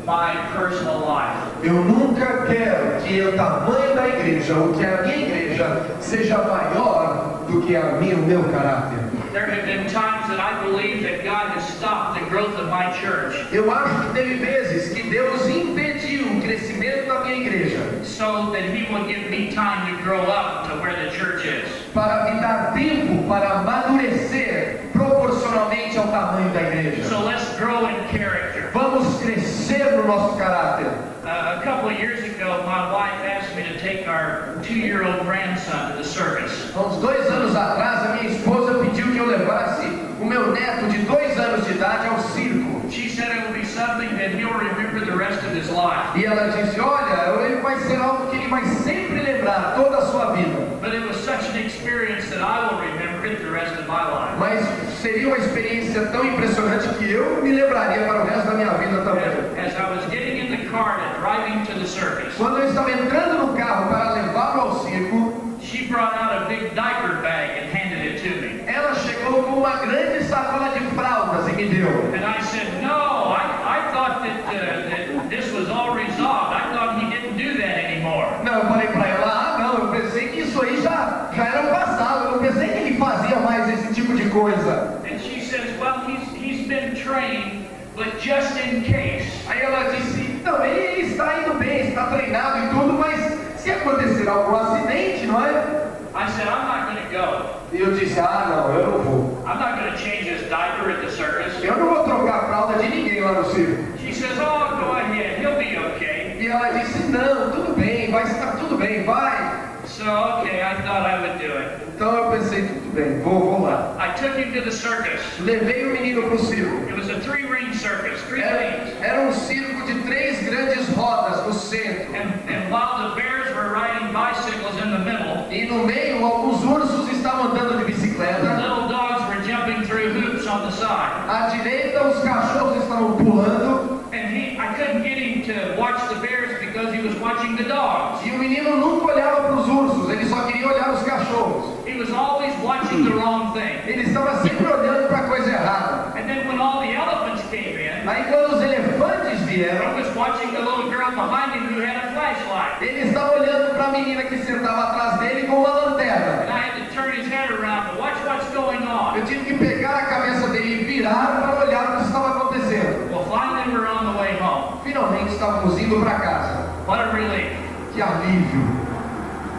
my personal life. Eu nunca quero que o tamanho da igreja, ou que a minha igreja, seja maior do que o meu caráter. There have been times that I believe that God has stopped the growth of my church. Eu acho que teve vezes que Deus impediu o crescimento da minha igreja, so that He will give me time to grow up to where the church is. Para me dar tempo para amadurecer proporcionalmente ao tamanho da igreja. So let's grow in character. Vamos crescer no nosso caráter. A couple of years ago, my wife asked me to take our 2-year-old grandson to the circus. Há uns 2 anos atrás, a minha esposa pediu que eu levasse o meu neto de 2 anos de idade ao circo. She said it will be something that he'll remember the rest of his life. E ela disse, olha, ele vai ser algo que ele vai sempre lembrar toda a sua vida. But it was such an experience that I will remember it the rest of my life. Mas seria uma experiência tão impressionante que eu me lembraria para o resto da minha vida também. As I was getting in the car and driving to the circus, quando eu estava entrando no carro para levá-lo ao circo, she brought out a big diaper bag and handed it to me. Ela chegou com uma grande sacola de fraldas e me deu. And I said, no, I thought that this was all resolved. I thought he didn't do that anymore. Não, eu falei para ela, não, eu pensei que isso aí já era o passado. Eu não pensei que ele fazia mais esse tipo de coisa. And she says, well, he's been trained, but just in case. Aí ela disse, então ele está indo bem, está treinado e tudo, mas se acontecer algum acidente, não é? I said, I'm not going to go. E eu disse, não, eu não vou. I'm not going to change his diaper at the circus. Eu não vou trocar a fralda de ninguém lá no circo. She says, oh, go ahead, he'll be okay. E ela disse, não, tudo bem, vai estar tudo bem, vai. So, okay, I thought I would do it. Então eu pensei, tudo bem, vou lá. I took him to the circus. Levei o menino pro circo. It was a 3-ring circus, 3 lanes. Era um circo de 3 grandes rodas no centro. And while the bears were riding bicycles in the middle, e no meio alguns ursos estavam andando de bicicleta. The little dogs were jumping through hoops on the side. À direita os cachorros estavam pulando. And I couldn't get him to watch the bears because he was watching the dogs. E o menino nunca olhava para os ursos, ele só queria olhar os cachorros. He was always watching the wrong thing. Ele estava sempre olhando para a coisa errada. And then when all the elephants came in, aí quando os elefantes vieram, he was watching the little girl behind him who had a flashlight. Ele estava olhando para a menina que sentava atrás dele com uma lanterna. And I had to turn his head around to watch what's going on. Eu tive que pegar a cabeça dele e virar para olhar o que estava acontecendo. Well, finally we're on the way home. Finalmente estávamos indo para casa. What a relief. Que alívio.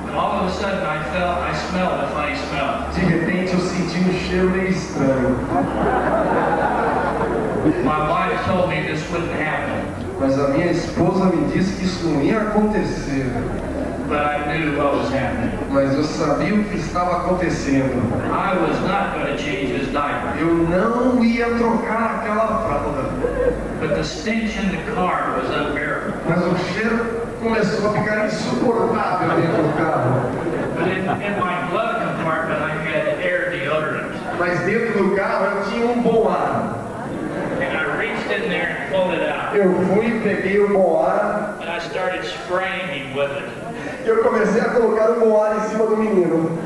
And all of a sudden I smelled a funny smell. De repente eu senti um cheiro meio estranho. My wife told me this wouldn't happen. Mas a minha esposa me disse que isso não ia acontecer. But I knew what was happening. Mas eu sabia o que estava acontecendo. I was not going to change his diaper. Eu não ia trocar aquela fralda. But the stench in the car was unbearable. Mas o cheiro começou a ficar insuportável dentro do carro. But in my glove compartment I had air deodorant. Mas dentro do carro eu tinha bom ar. And I reached in there and pulled it out. Eu fui e peguei o bom ar. And I started spraying him with it. E eu comecei a colocar o bom ar em cima do menino.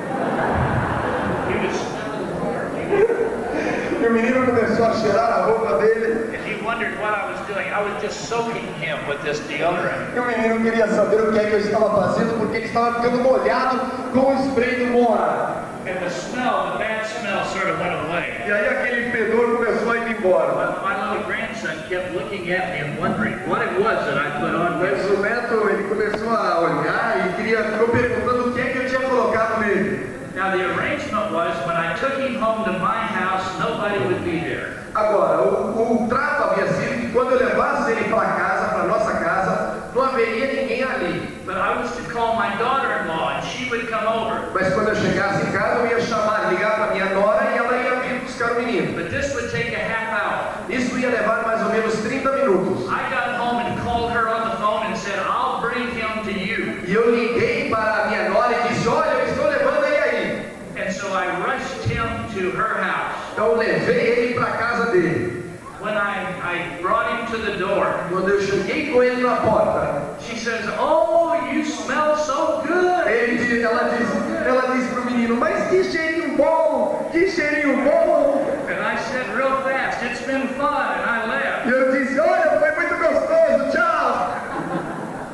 E o menino começou a cheirar a roupa dele. And he wondered what I was doing. I was just soaking him with this deodorant. E o menino queria saber o que é que eu estava fazendo, porque ele estava ficando molhado com o spray do bom ar. And the smell, the bad smell, sort of went away. E aí aquele fedor começou a ir embora. My little grandson kept looking at me and wondering what it was that I put on. Mas o neto, ele começou a olhar e ficou perguntando o que é que eu tinha colocado nele. Now the arrangement was when I took him home to my house, nobody would be there. Agora, o trato havia sido que quando eu levasse ele para casa, para nossa casa, não haveria ninguém ali. But I was to call my daughter-in-law and she would come over. Mas quando eu chegasse em casa, eu ia chamar, ligar para minha nora e ela ia vir buscar o menino. But this would take a half hour. Isso ia levar mais ou menos 30 minutos. I got home and called her on the phone and said, I'll bring him to you. E eu liguei para a minha nora e disse, olha, eu estou levando ele aí. And so I rushed him to her house. Então eu levei ele para a casa dele. When I brought him to the door, quando eu cheguei com ele na porta, she says, "Oh, you smell so good." Ela disse pro menino, mas que cheirinho bom, que cheirinho bom. And I said real fast, "It's been fun," and I left. E eu disse, olha, foi muito gostoso, tchau.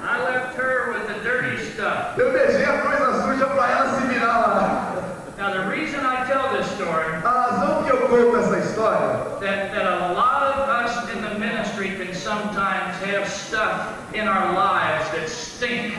I left her with the dirty stuff. Eu deixei a coisa suja para ela se virar lá. Now the reason I tell this story, a razão que eu conto essa história, that a lot of us in the ministry can sometimes have stuff in our lives that stink.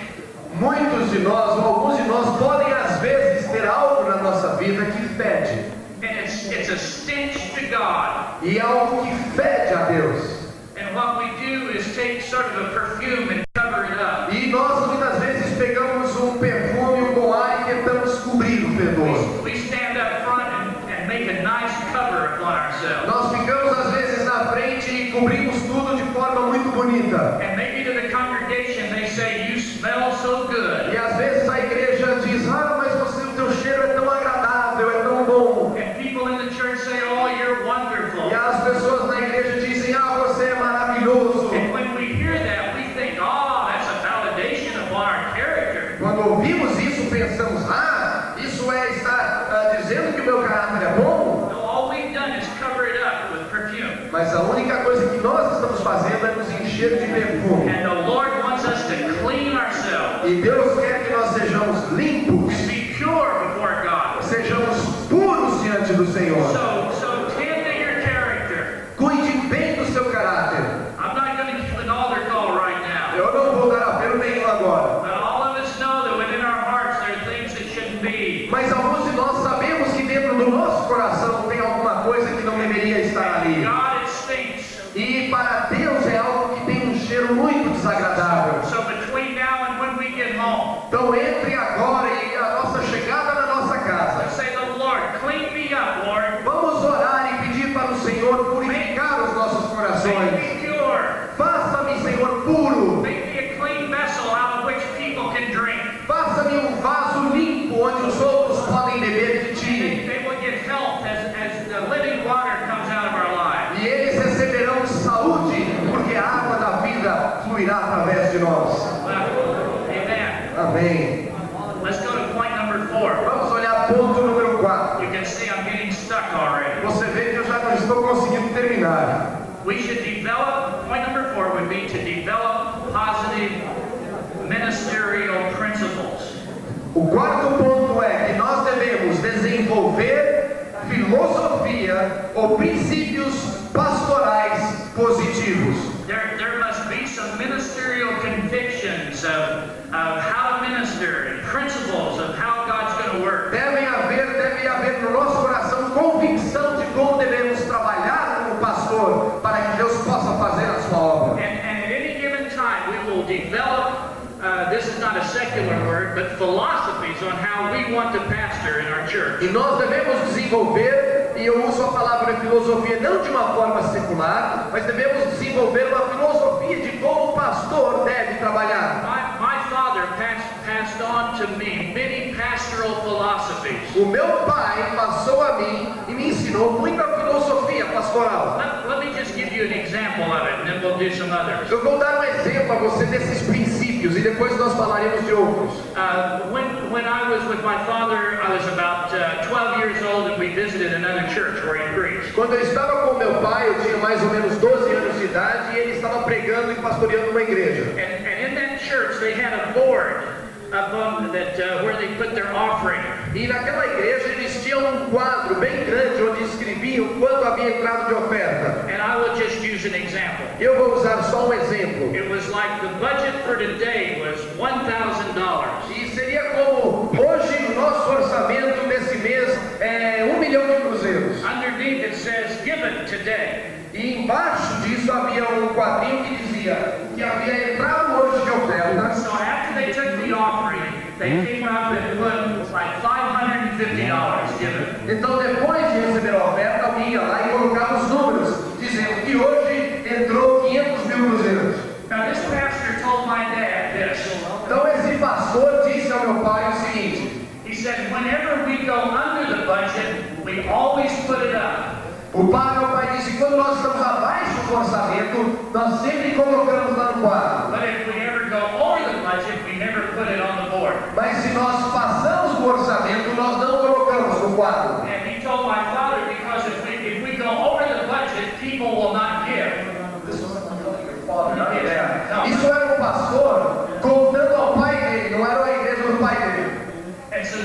Muitos de nós, ou alguns de nós, podem às vezes ter algo na nossa vida que fede. And it's a stench to God. E algo que fede a Deus. And what we do is take sort of a perfume and cover it up. E nós muitas vezes pegamos um perfume, um bom ar e tentamos cobrir o fedor. We stand up front and make a nice cover upon ourselves. Nós ficamos às vezes na frente e cobrimos tudo de forma muito bonita. And maybe to the congregation they say, "You smell so good." E às vezes a igreja diz, mas você, o teu cheiro é tão agradável, é tão bom. And people in the church say, "Oh, you're wonderful." E as pessoas na igreja dizem, você é maravilhoso. And when we hear that, we think, "Oh, that's a validation of our character." Quando ouvimos isso, pensamos, isso está dizendo que o meu caráter é bom. No, all we've done is cover it up with perfume. Mas a única coisa que nós estamos fazendo é nos encher de perfume. And the Lord wants us to clean ourselves. E Deus quer que nós sejamos limpos. To be pure before God. Sejamos puros diante do Senhor. So tend to your character. Cuide bem do seu caráter. I'm not going to give an altar call right now. Eu não vou dar apelo nenhum agora. But all of us know that within our hearts there are things that shouldn't be. Mas alguns de nós sabemos que dentro do nosso coração tem alguma coisa que não deveria estar ali. God, it stinks. E para Deus é algo que tem um cheiro muito desagradável. So between now and when we get home, então entre agora e a nossa chegada na nossa casa, let's say to the Lord, clean me up, Lord. Vamos orar e pedir para o Senhor purificar os nossos corações. Make me pure. Faça-me, Senhor, puro. Make me a clean vessel out of which people can drink. Faça-me um vaso limpo onde os outros podem beber de ti. They will get health as the living water comes out of our lives. E eles receberão saúde, porque a água da vida fluirá através de nós. Amen. Amém. Let's go to point number 4. Vamos olhar ponto número 4. You can see I'm getting stuck already. Você vê que eu já não estou conseguindo terminar. We should develop, point number 4 would be to develop positive ministerial principles. O quarto ponto é que nós devemos desenvolver filosofia ou princípios pastorais positivos. There must be some ministerial convictions of how to minister and principles of how God's going to work. Deve haver no nosso coração convicção de como devemos trabalhar como pastor para que Deus possa fazer a sua obra. And at any given time we will develop, this is not a secular word, but philosophies on how we want to pastor in our church. E nós devemos desenvolver, e eu uso a palavra filosofia não de uma forma secular, mas devemos desenvolver uma filosofia de como o pastor deve trabalhar. My father passed on to me many pastoral philosophies. O meu pai passou a mim e me ensinou muita filosofia pastoral. Let me just give you an example of it, and then we'll do some others. Eu vou dar um exemplo a você desses princípios. princípios e depois nós falaremos de outros. When I was with my father, I was about 12 years old and we visited another church where in Greece. Quando eu estava com meu pai, eu tinha mais ou menos 12 anos de idade e ele estava pregando e pastoreando uma igreja. And in that church they had a board above that where they put their offering. E naquela igreja eles tinham um quadro bem grande onde escreviam quanto havia entrado de oferta. And I will just use an example. Eu vou usar só um exemplo. It was like the budget for today was $1,000. E seria como hoje o nosso orçamento nesse mês é 1 milhão de cruzeiros. Underneath it says given today. E embaixo disso havia um quadrinho que dizia que havia entrado hoje de oferta. So after they took the offering, they came up and put like $550 given. Então depois de receber a oferta, alguém ia lá e colocava os números, dizendo que hoje entrou 500 mil cruzeiros. Now this pastor told my dad this. Então esse pastor disse ao meu pai o seguinte. He said, whenever we go under the budget, we always put it up. O meu pai disse, quando nós estamos abaixo do orçamento, nós sempre colocamos lá no quadro. But if we ever go over the budget, we never put it on the board. Mas se nós passamos do orçamento, nós não colocamos no quadro. And he told my father, because if we go over the budget, people will not give. Isso era um pastor contando ao pai dele, não era a igreja do pai dele. And so,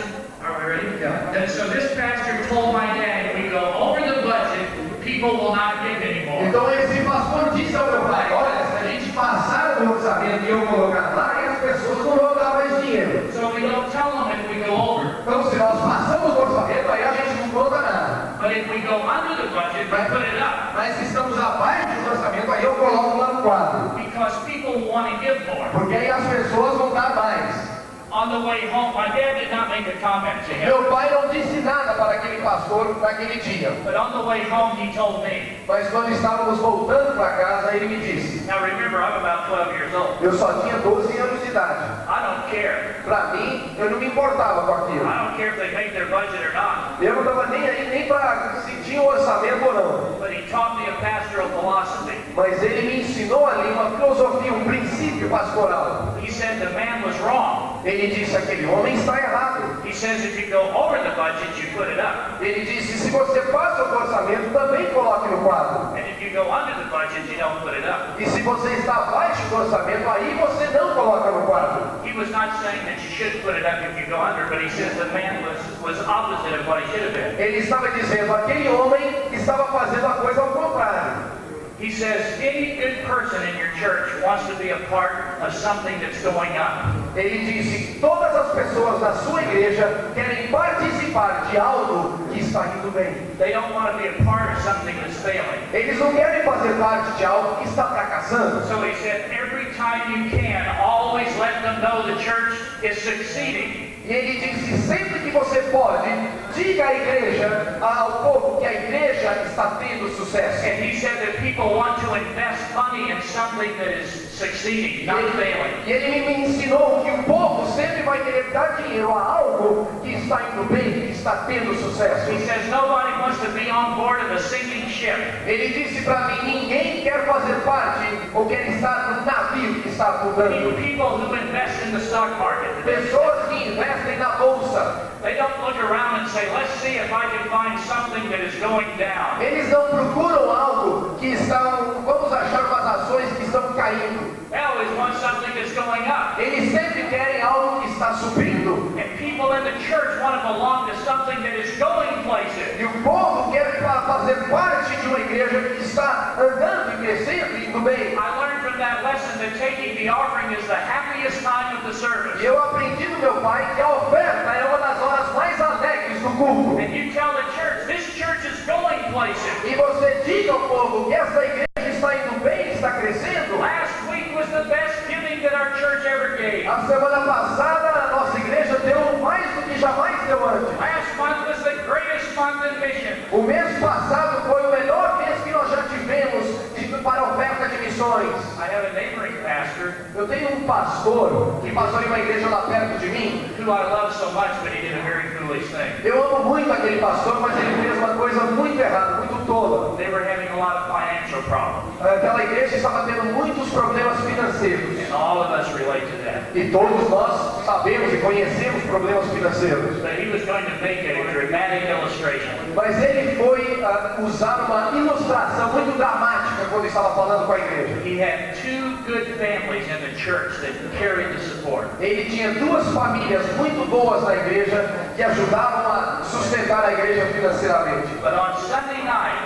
are we ready? Yeah. And so this pastor told my dad, if we go over the budget, people will not give anymore. Então esse pastor disse ao meu pai, olha, se a gente passar do orçamento e eu colocar lá, as pessoas não vão dar mais dinheiro. So we don't tell them if we go over. Então se nós passamos do orçamento, aí a gente não coloca nada. But if we go under the budget, we put it up. Mas se estamos abaixo do orçamento, aí eu coloco lá no quadro. Because people want to give more. Porque aí as pessoas vão dar mais. On the way home, my dad did not make a comment to him. Meu pai não disse nada para aquele pastor naquele dia. But on the way home, he told me. Mas quando estávamos voltando para casa, ele me disse. Now remember, I'm about 12 years old. Eu só tinha 12 anos de idade. I don't care. Para mim, eu não me importava com aquilo. I don't care if they make their budget or not. Eu não estava nem aí nem para se tinha um orçamento ou não. But he taught me a pastoral philosophy. Mas ele me ensinou ali uma filosofia, um princípio pastoral. He said the man was wrong. Ele disse aquele homem está errado. He says if you go over the budget, you put it up. Ele disse se você passa do orçamento, também coloque no quadro. And if you go under the budget, you don't put it up. E se você está abaixo do orçamento, aí você não coloca no quadro. He was not saying that you should put it up if you go under, but he says the man was opposite of what he should have been. Ele estava dizendo aquele homem estava fazendo a coisa ao contrário. He says any good person in your church wants to be a part of something that's going up. Ele disse todas as pessoas da sua igreja querem participar de algo que está indo bem. They don't want to be a part of something that's failing. Eles não querem fazer parte de algo que está fracassando. So he said every time you can, always let them know the church is succeeding. E ele disse, sempre que você pode, diga à igreja, ao povo, que a igreja está tendo sucesso. And he said that people want to invest money in something that is succeeding, not failing. E ele me ensinou que o povo sempre vai querer dar dinheiro a algo que está indo bem, que está tendo sucesso. He says nobody wants to be on board of a sinking ship. Ele disse para mim, ninguém quer fazer parte ou quer estar no navio que está afundando. People who invest in the stock market. Pessoas que investem na bolsa. They don't look around and say, let's see if I can find something that is going down. Eles não procuram algo que estão, vamos achar umas ações que estão caindo. They always want something that's going up. Eles sempre querem algo que está subindo. And people in the church want to belong to something that is going places. E o povo quer fazer parte de uma igreja que está andando e crescendo e indo bem. I learned from that lesson that taking the offering is the happiest time of the service. E eu aprendi do meu pai que a oferta é uma das horas mais alegres do culto. And you tell the church, this church is going places. E você diga ao povo que essa igreja está indo bem, está crescendo. Last week was the best giving that our church ever gave. A semana passada a nossa igreja deu mais do que jamais deu antes. Last month was the greatest month in mission. O mês passado foi o melhor mês que nós já tivemos para a oferta de missões. I have a neighboring pastor. Eu tenho um pastor que pastoreia uma igreja lá perto de mim. Who I love so much, but he did a very foolish thing. Eu amo muito aquele pastor, mas ele fez uma coisa muito errada, muito tola. They were having a lot of financial problems. Aquela igreja estava tendo muitos problemas financeiros. And all of us relate to that. E todos nós sabemos e conhecemos problemas financeiros. But he was going to make a dramatic illustration. Mas ele foi usar uma ilustração muito dramática quando estava falando com a igreja. He had two good families in the church that carried the support. Ele tinha duas famílias muito boas na igreja que ajudavam a sustentar a igreja financeiramente. But on Sunday night,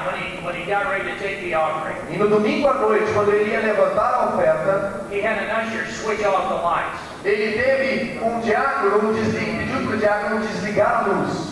when he got ready to take the offering, E no domingo à noite, quando ele ia levantar a oferta, he had an usher switch off the lights. ele teve um diácono, pediu para o diácono desligar a luz.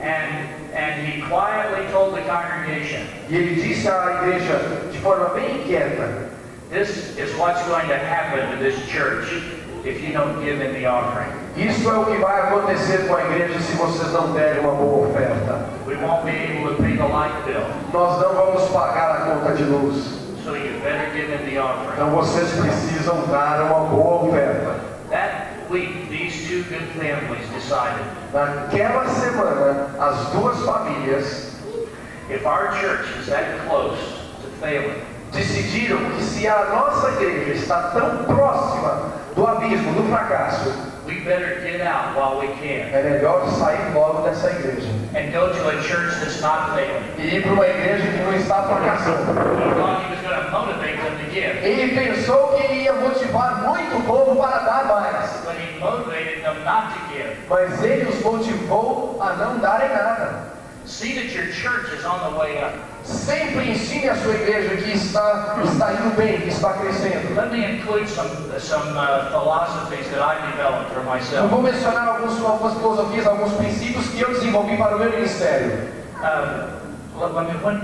And he quietly told the congregation, E ele disse à igreja de forma bem quieta: this is what's going to happen to this church if you don't give in the offering. Isso é o que vai acontecer com a igreja se vocês não derem uma boa oferta. We won't be able to pay the light bill. Nós não vamos pagar a conta de luz. So you better give in the offering. Então vocês precisam dar uma boa oferta. That week, these two good families decided, Naquela semana, as duas famílias, if our church is that close to failing, decidiram que se a nossa igreja está tão próxima do abismo, do fracasso, we better get out while we can. é melhor sair logo dessa igreja And go to a church that's not failing. e ir para uma igreja que não está fracassando. He thought he was going to motivate them to give. Ele pensou que ia motivar muito o povo para dar mais, But he motivated them not to give. mas ele os motivou a não darem nada. See that your church is on the way up. Sempre ensine a sua igreja que está indo bem, que está crescendo. Let me include some philosophies that I developed for Eu myself. vou mencionar algumas filosofias, alguns princípios que eu desenvolvi para o meu ministério.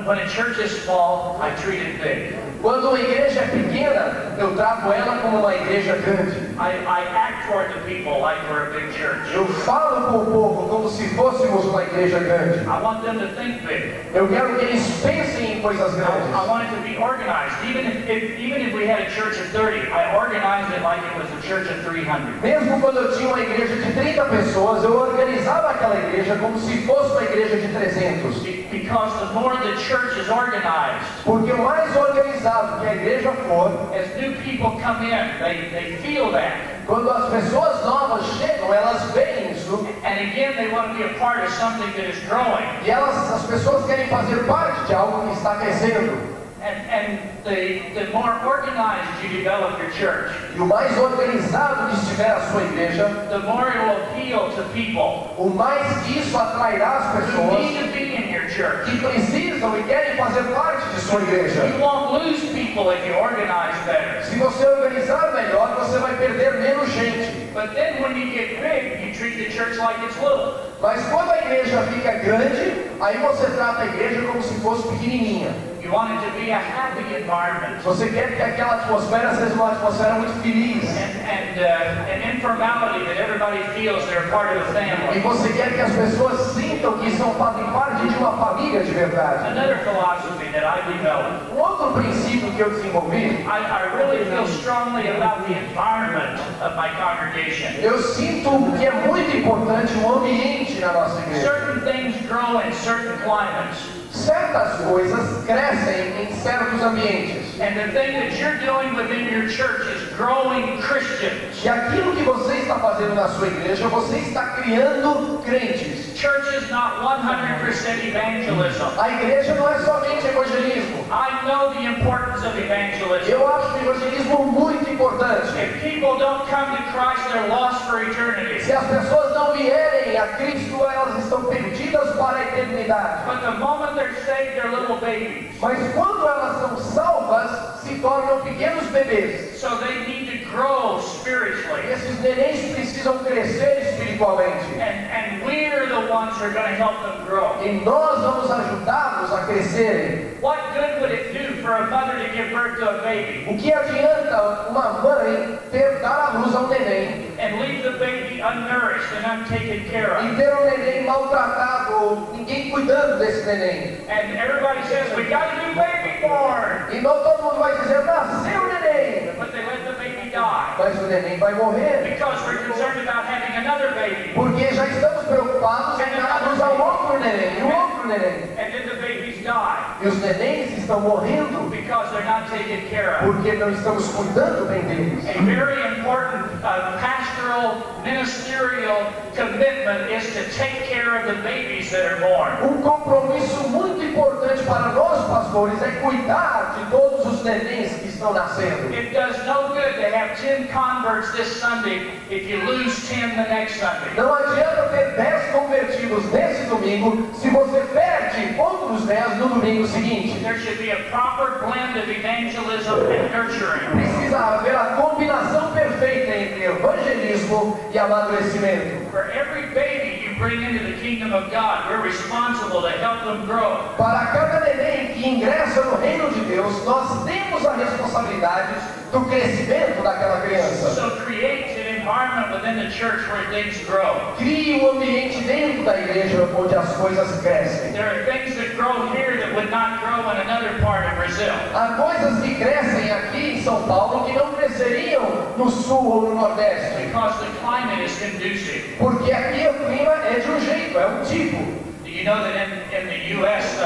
When a church is small, I treat it big. Quando uma igreja é pequena, eu trato ela como uma igreja grande. I act toward the people like we're a big church. Eu falo com o povo como se fôssemos uma igreja grande. I want them to think big. Eu quero que eles pensem em coisas grandes. I want it to be organized. Even if we had a church of 30, I organized it like it was a church of 300. Mesmo quando eu tinha uma igreja de 30 pessoas, eu organizava aquela igreja como se fosse uma igreja de 300. Because the more the church is organized, Porque mais organizado que a igreja for, as new people come in, they feel that. quando as pessoas novas chegam, elas veem isso. And again, they want to be a part of something that is growing. E as pessoas querem fazer parte de algo que está crescendo. And the more organized you develop your church, E o mais organizado que estiver a sua igreja, the more it will appeal to people o mais que isso atrairá as who pessoas need to be in your church. que precisam e querem fazer parte de sua igreja. You won't lose people if you organize better. Se você organizar melhor, você vai perder menos gente. But then when you get big, you treat the church like it's little. Mas quando a igreja fica grande, aí você trata a igreja como se fosse pequenininha. You want it to be a happy environment. Você quer que aquela atmosfera seja uma atmosfera muito feliz. And informality that everybody feels they're part of a E family. você quer que as pessoas sintam que fazem parte de uma família de verdade. Another philosophy that I developed. Outro princípio que eu desenvolvi, I really feel strongly about the environment of my congregation. eu sinto que é muito importante o ambiente na nossa igreja. Certain things grow in certain climates. Certas coisas crescem em certos ambientes. And the thing that you're doing within your church is growing Christians. E aquilo que você está fazendo na sua igreja, você está criando crentes. Church is not 100% evangelism. A igreja não é somente evangelismo. I know the importance of evangelism. Eu acho o evangelismo muito importante. If people don't come to Christ, they're lost for eternity. Se as pessoas não vierem a Cristo, elas estão perdidas para a eternidade. But the moment they're saved, they're little babies. Mas quando elas são salvas, se tornam pequenos bebês. So they need to grow spiritually. Esses nenéns precisam crescer espiritualmente. And we're the ones who are going to help them grow. E nós vamos ajudá-los a crescerem. What good would it do for a mother to give birth to a baby O que adianta uma mãe dar à luz a um neném and leave the baby unnourished and untaken care e of? ter um neném maltratado, ninguém cuidando desse neném? And everybody says, we got a new baby born. E não todo mundo vai dizer, nasceu o neném, But they let the baby die. mas o neném vai morrer. Because we're concerned about having another baby. Porque já estamos preocupados em dar à luz a outro neném, e um outro neném. And then the babies die. E os nenéns estão morrendo Because Because they're not taken care of. Porque não estamos cuidando bem deles. A very important pastoral, ministerial commitment is to take care of the babies that are born. Compromisso muito importante para nós pastores é cuidar de todos os nenéns que estão nascendo. It does no good to have 10 converts this Sunday if you lose 10 the next Sunday. Não adianta ter 10 convertidos nesse domingo se você perde outros 10 no domingo seguinte. There should be a proper blend of evangelism and nurturing. Precisa haver a combinação perfeita entre evangelismo e amadurecimento. For every baby you bring into the kingdom of God, we're responsible to help them grow. Para cada neném que ingressa no reino de Deus, nós temos a responsabilidade do crescimento daquela criança. So create an environment within the church where things grow. Crie ambiente dentro da igreja onde as coisas crescem. There are things that grow here that would not grow in another part of Brazil. Há coisas que crescem aqui em São Paulo que não cresceriam no sul ou no nordeste. Because the climate is conducive. Porque aqui o clima é de um jeito, é um tipo. Do you know that in the U.S.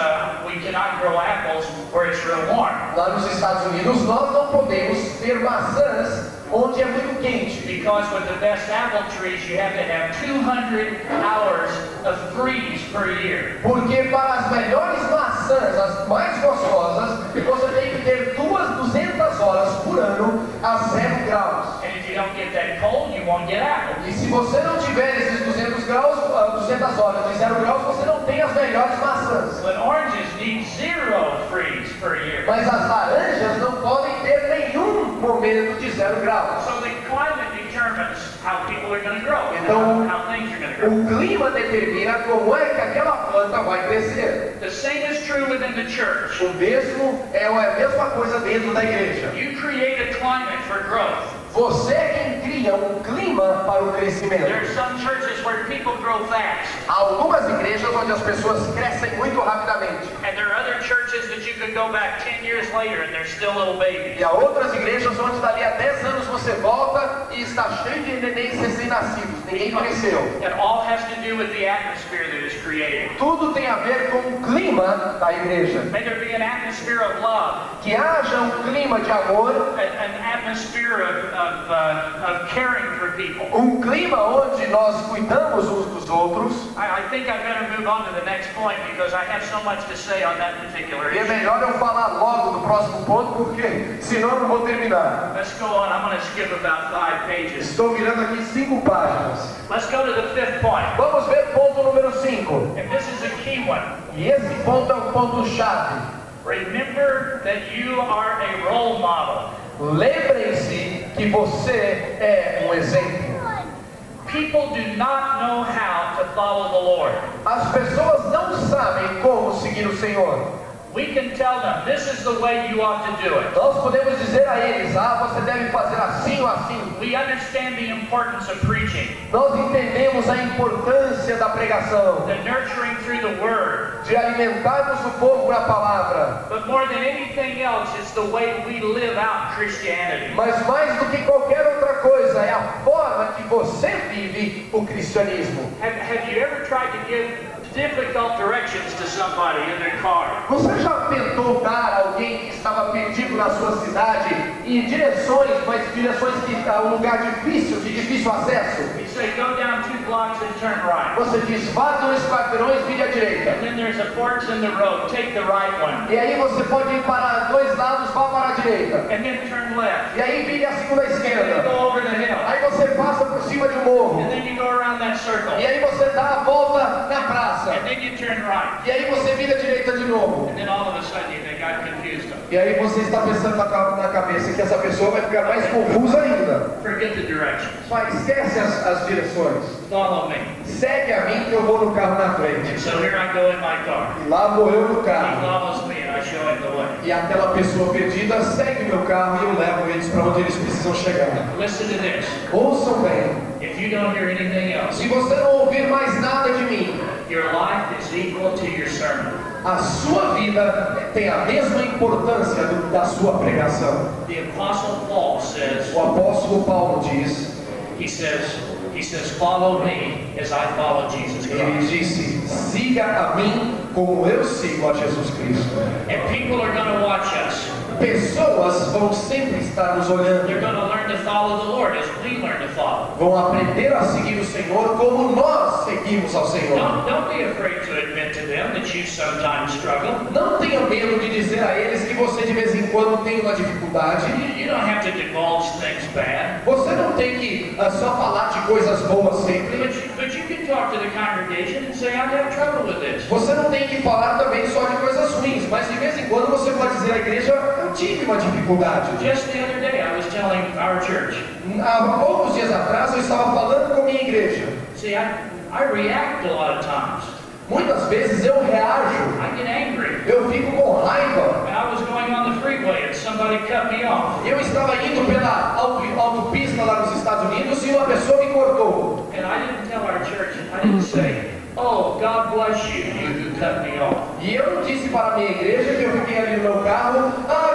We cannot grow apples where it's real warm? Lá nos Estados Unidos nós não podemos ter maçãs onde é muito quente. Because with the best apple trees you have to have 200 hours of freeze per year. Porque para as melhores maçãs, as mais gostosas, você tem que ter 200 horas por ano a 0 graus. And if you don't get that cold, you won't get apples. E se você não tiver esses 200 horas de 0 graus, você não tem as melhores maçãs. But oranges need 0 freeze per year. Mas as laranjas não podem ter nenhum momento de 0 graus. So the climate determines how people are going to grow, então, how things are going to grow. O clima determina como é que aquela planta vai crescer. The same is true within the church. O mesmo é a mesma coisa dentro da igreja. You create a climate for growth. Você é quem cria um clima para o crescimento. There are some churches where people grow fast. Há algumas igrejas onde as pessoas crescem muito rapidamente. And there are other churches that you could go back 10 years later and they're still little babies. E há outras igrejas onde dali a 10 anos você volta e está cheio de nenéns recém-nascidos. Ninguém cresceu. It all has to do with the atmosphere that is created. Tudo tem a ver com o clima da igreja. May there be an atmosphere of love. Que haja um clima de amor. An atmosphere of caring for people. Um clima onde nós cuidamos uns dos outros. I think I better move on to the next point because I have so much to say on that particular issue. E é melhor eu falar logo do próximo ponto porque senão eu não vou terminar. Let's go on. I'm going to skip about 5 pages. Estou mirando aqui 5 páginas. Let's go to the 5th point. Vamos ver ponto número 5. And this is a key one. E esse ponto é um ponto chave. Remember that you are a role model. Lembrem-se que você é um exemplo. People do not know how to follow the Lord. As pessoas não sabem como seguir o Senhor. We can tell them, this is the way you ought to do it. Nós podemos dizer a eles, você deve fazer assim ou assim. We understand the importance of preaching. Nós entendemos a importância da pregação. The nurturing through the word. De alimentarmos o povo na palavra. But more than anything else, it's the way we live out Christianity. Mas mais do que qualquer outra coisa, é a forma que você vive o cristianismo. Have you ever tried to give difficult directions to somebody in their car? Você já tentou dar a alguém que estava perdido na sua cidade e direções, mas direções que está um lugar difícil, de difícil acesso? You say go down 2 blocks and turn right. Você diz vá 2 quarteirões, vire à direita. And then there's a forks in the road, take the right one. E aí você pode ir para 2 lados, vá para a direita. And then turn left. E aí vire a segunda esquerda. Go over the hill. Aí você passa por cima de um morro. And then you go around that circle. E aí você dá a volta na praça. And then you turn right. E aí você vira à direita de novo. And then all of a sudden you think I've confused them. E aí você está pensando na cabeça que essa pessoa vai ficar mais confusa ainda. Forget the directions. Mas esquece as direções. Follow me. Segue a mim que eu vou no carro na frente. And so here I go in my car. E lá vou eu no He carro. follows me and I show him the way. E aquela pessoa perdida segue meu carro e eu levo eles para onde eles precisam chegar. Listen to this. Ouçam bem. If you don't hear anything else, Se você não ouvir mais nada de mim, your life is equal to your sermon. a sua vida tem a mesma importância da sua pregação. The Apostle Paul says, O apóstolo Paulo diz, he says, follow me as I follow Jesus ele Christ. disse, siga a mim como eu sigo a Jesus Cristo. And people are going to watch us. Pessoas vão sempre estar nos olhando. They're going to learn to follow the Lord as we learn to follow. Vão aprender a seguir o Senhor como nós seguimos ao Senhor. Don't be afraid to admit to them that you sometimes struggle. Não tenha medo de dizer a eles que você de vez em quando tem uma dificuldade. You don't have to divulge things bad. Você não tem que só falar de coisas boas sempre. But you can talk to the congregation and say, I have trouble with this. Você não tem que falar também só de coisas ruins, mas de vez em quando você pode dizer à igreja, eu tive uma dificuldade. Just the other day I was telling our church. Há poucos dias atrás eu estava falando com a minha igreja. See, I react a lot of times. Muitas vezes eu reajo. I get angry. Eu fico com raiva. I was going on the freeway and somebody cut me off. Eu estava indo pela autopista lá nos Estados Unidos e uma pessoa me cortou. And I didn't tell our church, I didn't say, oh, God bless you, you who cut me off. E eu não disse para a minha igreja que eu fiquei ali no meu carro,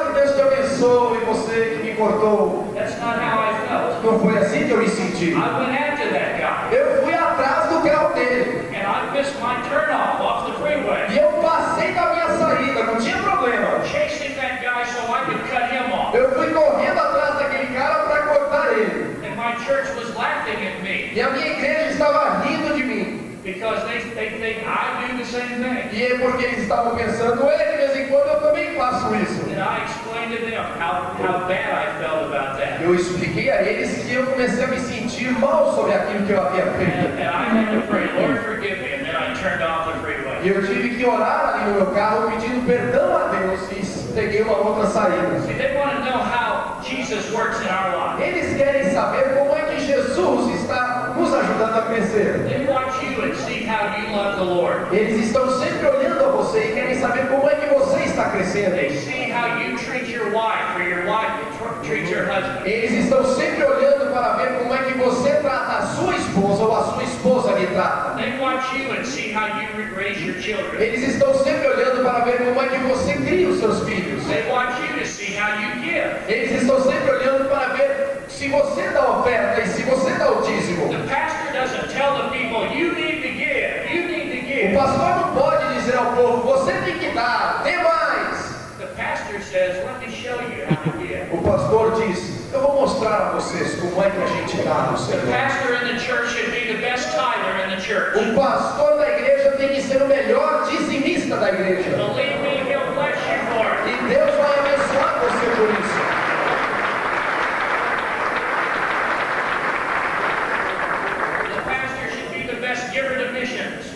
que Deus te abençoe, você que me cortou. That's not how I felt. Não foi assim que eu me senti. I went after that guy. Eu fui atrás do carro dele. And I missed my turnoff off the freeway. E eu passei da minha saída, não tinha problema. Chasing that guy so I could cut him off. Eu fui correndo atrás daquele cara para cortar ele. And my church was laughing at me. E a minha igreja estava rindo de mim. Because they think I do the same thing. E é porque eles estavam pensando, de vez em quando eu também faço isso. And I explained to them how bad I felt about that. Eu expliquei a eles que eu comecei a me sentir mal sobre aquilo que eu havia feito. And I had to pray, Lord forgive me, and then I turned off the freeway. E eu tive que orar ali no meu carro pedindo perdão a Deus e peguei uma outra saída. See, they want to know how Jesus works in our life. Eles querem saber como é que Jesus está nos ajudando a crescer. They watch you and see how you love the Lord. Eles estão sempre olhando a você e querem saber como é que você está crescendo. They see how you treat your wife or your wife treats your husband. Eles estão sempre olhando para ver como é que você trata a sua esposa ou a sua esposa lhe trata. They watch you and see how you raise your children. Eles estão sempre olhando para ver como é que você cria os seus filhos. They watch you to see how you give. Eles estão sempre olhando para ver se você dá oferta e se você dá o dízimo. The pastor doesn't tell the people, you need to give, you need to give. O pastor não pode dizer ao povo, você tem que dar, dê mais. The pastor says, let me show you how to give. O pastor diz, eu vou mostrar a vocês como é que a gente dá no Senhor. The pastor in the church should be the best tither in the church. O pastor da igreja tem que ser o melhor dizimista da igreja. Believe me, he'll bless you for it. E Deus vai abençoar você por isso.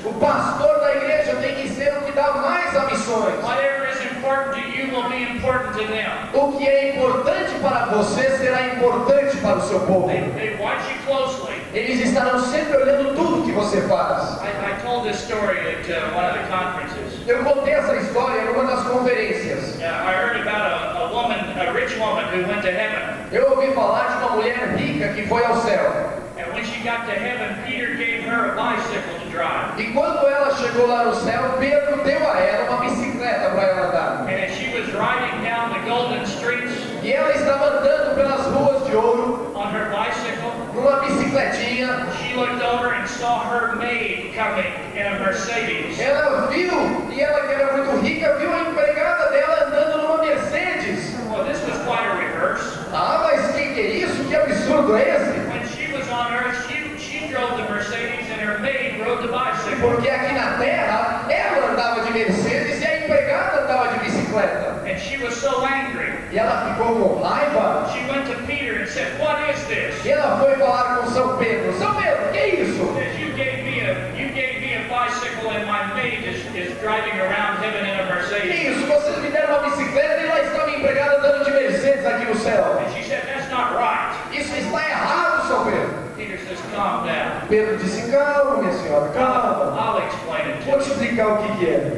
O pastor da igreja tem que ser o que dá mais a missões. Whatever is important to you will be important to them. O que é importante para você será importante para o seu povo. They watch you closely. Eles estarão sempre olhando tudo que você faz. I told this story at one of the conferences. Eu contei essa história em uma das conferências. I heard about a rich woman who went to heaven. Eu ouvi falar de uma mulher rica que foi ao céu. And when she got to heaven, Peter gave her a bicycle to drive. E quando ela chegou lá no céu, Pedro deu a ela uma bicicleta para ela andar. And as she was riding down the golden streets, e ela estava andando pelas ruas de ouro, on her bicycle, numa bicicletinha, she looked over and saw her maid coming in a Mercedes. Ela viu, e ela que era muito rica, viu a empregada dela andando numa Mercedes. Well, this was quite a reverse. Mas que é isso? Que absurdo é esse? When she was on earth, she drove the Mercedes and her maid rode the bicycle. Porque aqui na terra, ela andava de Mercedes e a empregada andava de bicicleta. And she was so angry. E ela ficou com raiva. She went to Peter and said, "What is this?" E ela foi falar com São Pedro. São Pedro, que é isso? You gave me a bicycle and my maid is driving around heaven in a Mercedes. Que isso? Vocês me deram uma bicicleta e lá está minha empregada andando de Mercedes aqui no céu. And she said, "That's not right." Isso está errado, São Pedro. Peter says, "Calm down." Pedro disse, calma, minha senhora, calma. I'll explain it to Vou te explicar o que é.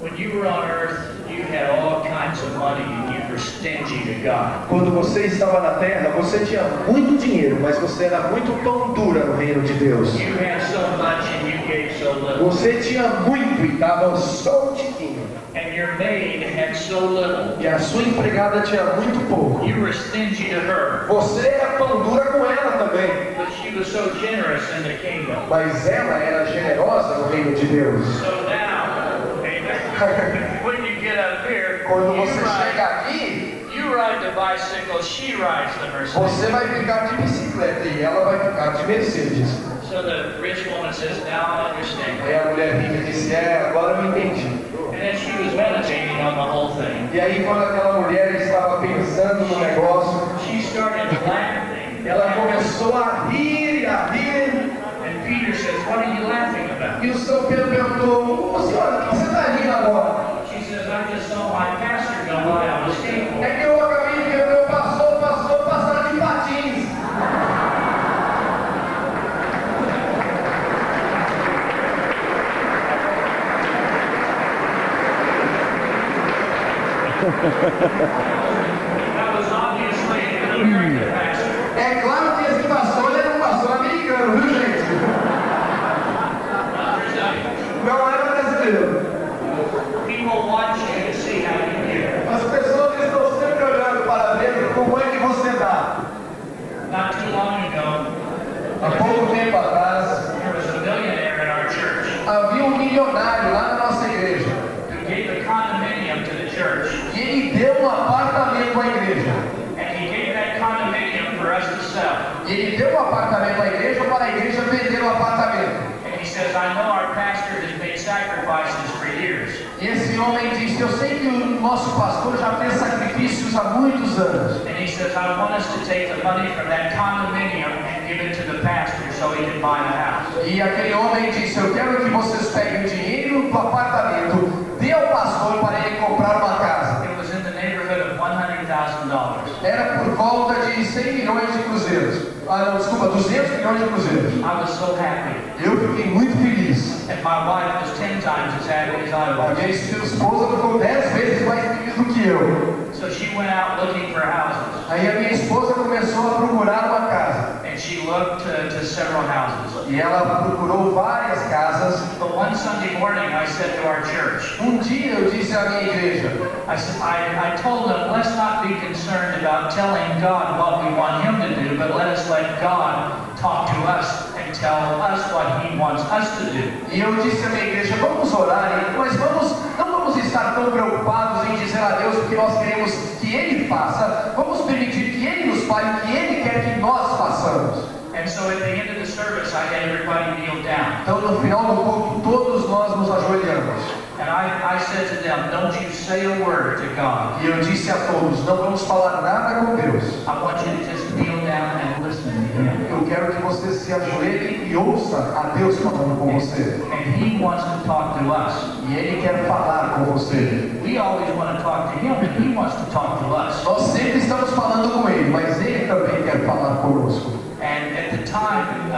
When you were on earth, you had all kinds of money and you were stingy to God. Quando você estava na terra, você tinha muito dinheiro, mas você era muito pão dura no reino de Deus. You had so much and you gave so little. Você tinha muito e dava só um tiquinho. And your maid had so little. E a sua empregada tinha muito pouco. You were stingy to her. Você era pão dura com ela também. But she was so generous in the kingdom. Mas ela era generosa no reino de Deus. So now, when you get up here, quando você chega aqui, you ride the bicycle, she rides the Mercedes. você vai ficar de bicicleta e ela vai ficar de Mercedes. So the rich woman says, now I understand. Aí a mulher rica disse, agora eu entendi. And then she was meditating on the whole thing. E aí quando aquela mulher estava pensando no negócio, she started laughing. Ela começou a rir, a rir. And Peter says, what are you laughing about? E o São Pedro perguntou, senhora, o que você está rindo agora? She says, I just saw my pastor go down the skateboard. É que eu acabei de ver o meu pastor passar de patins. That was obviously an American pastor. É claro que esse pastor era um pastor americano, viu, gente? Não era brasileiro. People watch you to see how you hear. As pessoas estão sempre olhando para ver como é que você dá. Not too long ago, há pouco tempo atrás, there was a millionaire in our church. Havia milionário lá na nossa igreja. Who gave a condominium to the church. E ele deu apartamento à igreja. And he gave that condominium for us to sell. E ele deu apartamento à igreja para a igreja vender o apartamento. And he says, I know our pastor has made sacrifices for years. E esse homem disse, eu sei que o nosso pastor já fez sacrifícios há muitos anos. And he says, I want us to take the money from that condominium and give it to the pastor so he can buy the house. E aquele homem disse, eu quero que vocês peguem o dinheiro do apartamento, dê ao pastor para ele comprar uma casa. It was in the neighborhood of $100,000. Era por volta de 100 milhões de cruzeiros. Ah, não, desculpa, 200 milhões de cruzeiros. I was so happy. Eu fiquei muito feliz. And my wife was 10 times as happy as I A was. minha esposa ficou 10 vezes mais feliz do que eu. So she went out looking for houses. Aí a minha esposa começou a procurar uma casa. And she looked to several houses. E ela procurou várias casas. But one Sunday morning I said to our church, dia eu disse à minha igreja, I told them, let's not be concerned about telling God what we want Him to do, but let us let God talk to us and tell us what He wants us to do. E eu disse à minha igreja, vamos orar, mas não vamos estar tão preocupados em dizer a Deus o que nós queremos que Ele faça. Vamos permitir que Ele nos fale o que Ele quer que nós façamos. And so at the end of the service, I had everybody kneel down. Então no final do culto, todos nós nos ajoelhamos. And I said to them, don't you say a word to God. E eu disse a todos, não vamos falar nada com Deus. I want you to just kneel down and listen to Him. Eu quero que você se ajoelhe e ouça a Deus falando com você. And He wants to talk to us. E Ele quer falar com você. We always want to talk to Him, but He wants to talk to us. Nós sempre estamos falando com Ele, mas Ele também quer falar conosco. And at the time,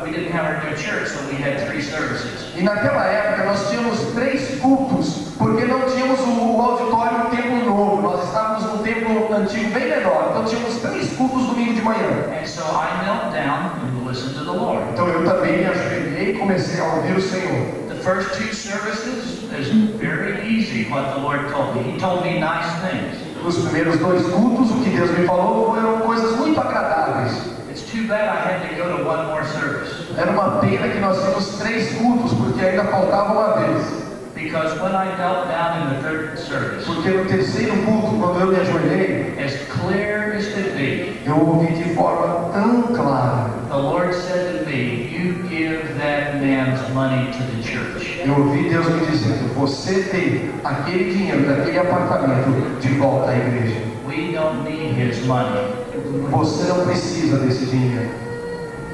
we didn't have our new church, so we had 3 services. E naquela época nós tínhamos 3 cultos, porque não tínhamos o auditório no templo novo. Nós estávamos num templo antigo bem menor. Então tínhamos 3 cultos domingo de manhã. And so I knelt down and listened to the Lord. Então eu também me ajoelhei e comecei a ouvir o Senhor. The first 2 services is very easy what the Lord told me. He told me nice things. Os primeiros 2 cultos, o que Deus me falou foram coisas muito agradáveis. It's too bad I had to go to one more service. Era uma pena que nós tínhamos 3 cultos, porque ainda faltava uma vez. Because when I knelt down in the 3rd service, porque no terceiro culto, quando eu me ajoelhei, as clear as could be, eu ouvi de forma tão clara. The Lord said to me, you give that man's money to the church. Eu ouvi Deus me dizendo, você dê aquele dinheiro daquele apartamento de volta à igreja. We don't need his money. Você não precisa desse dinheiro.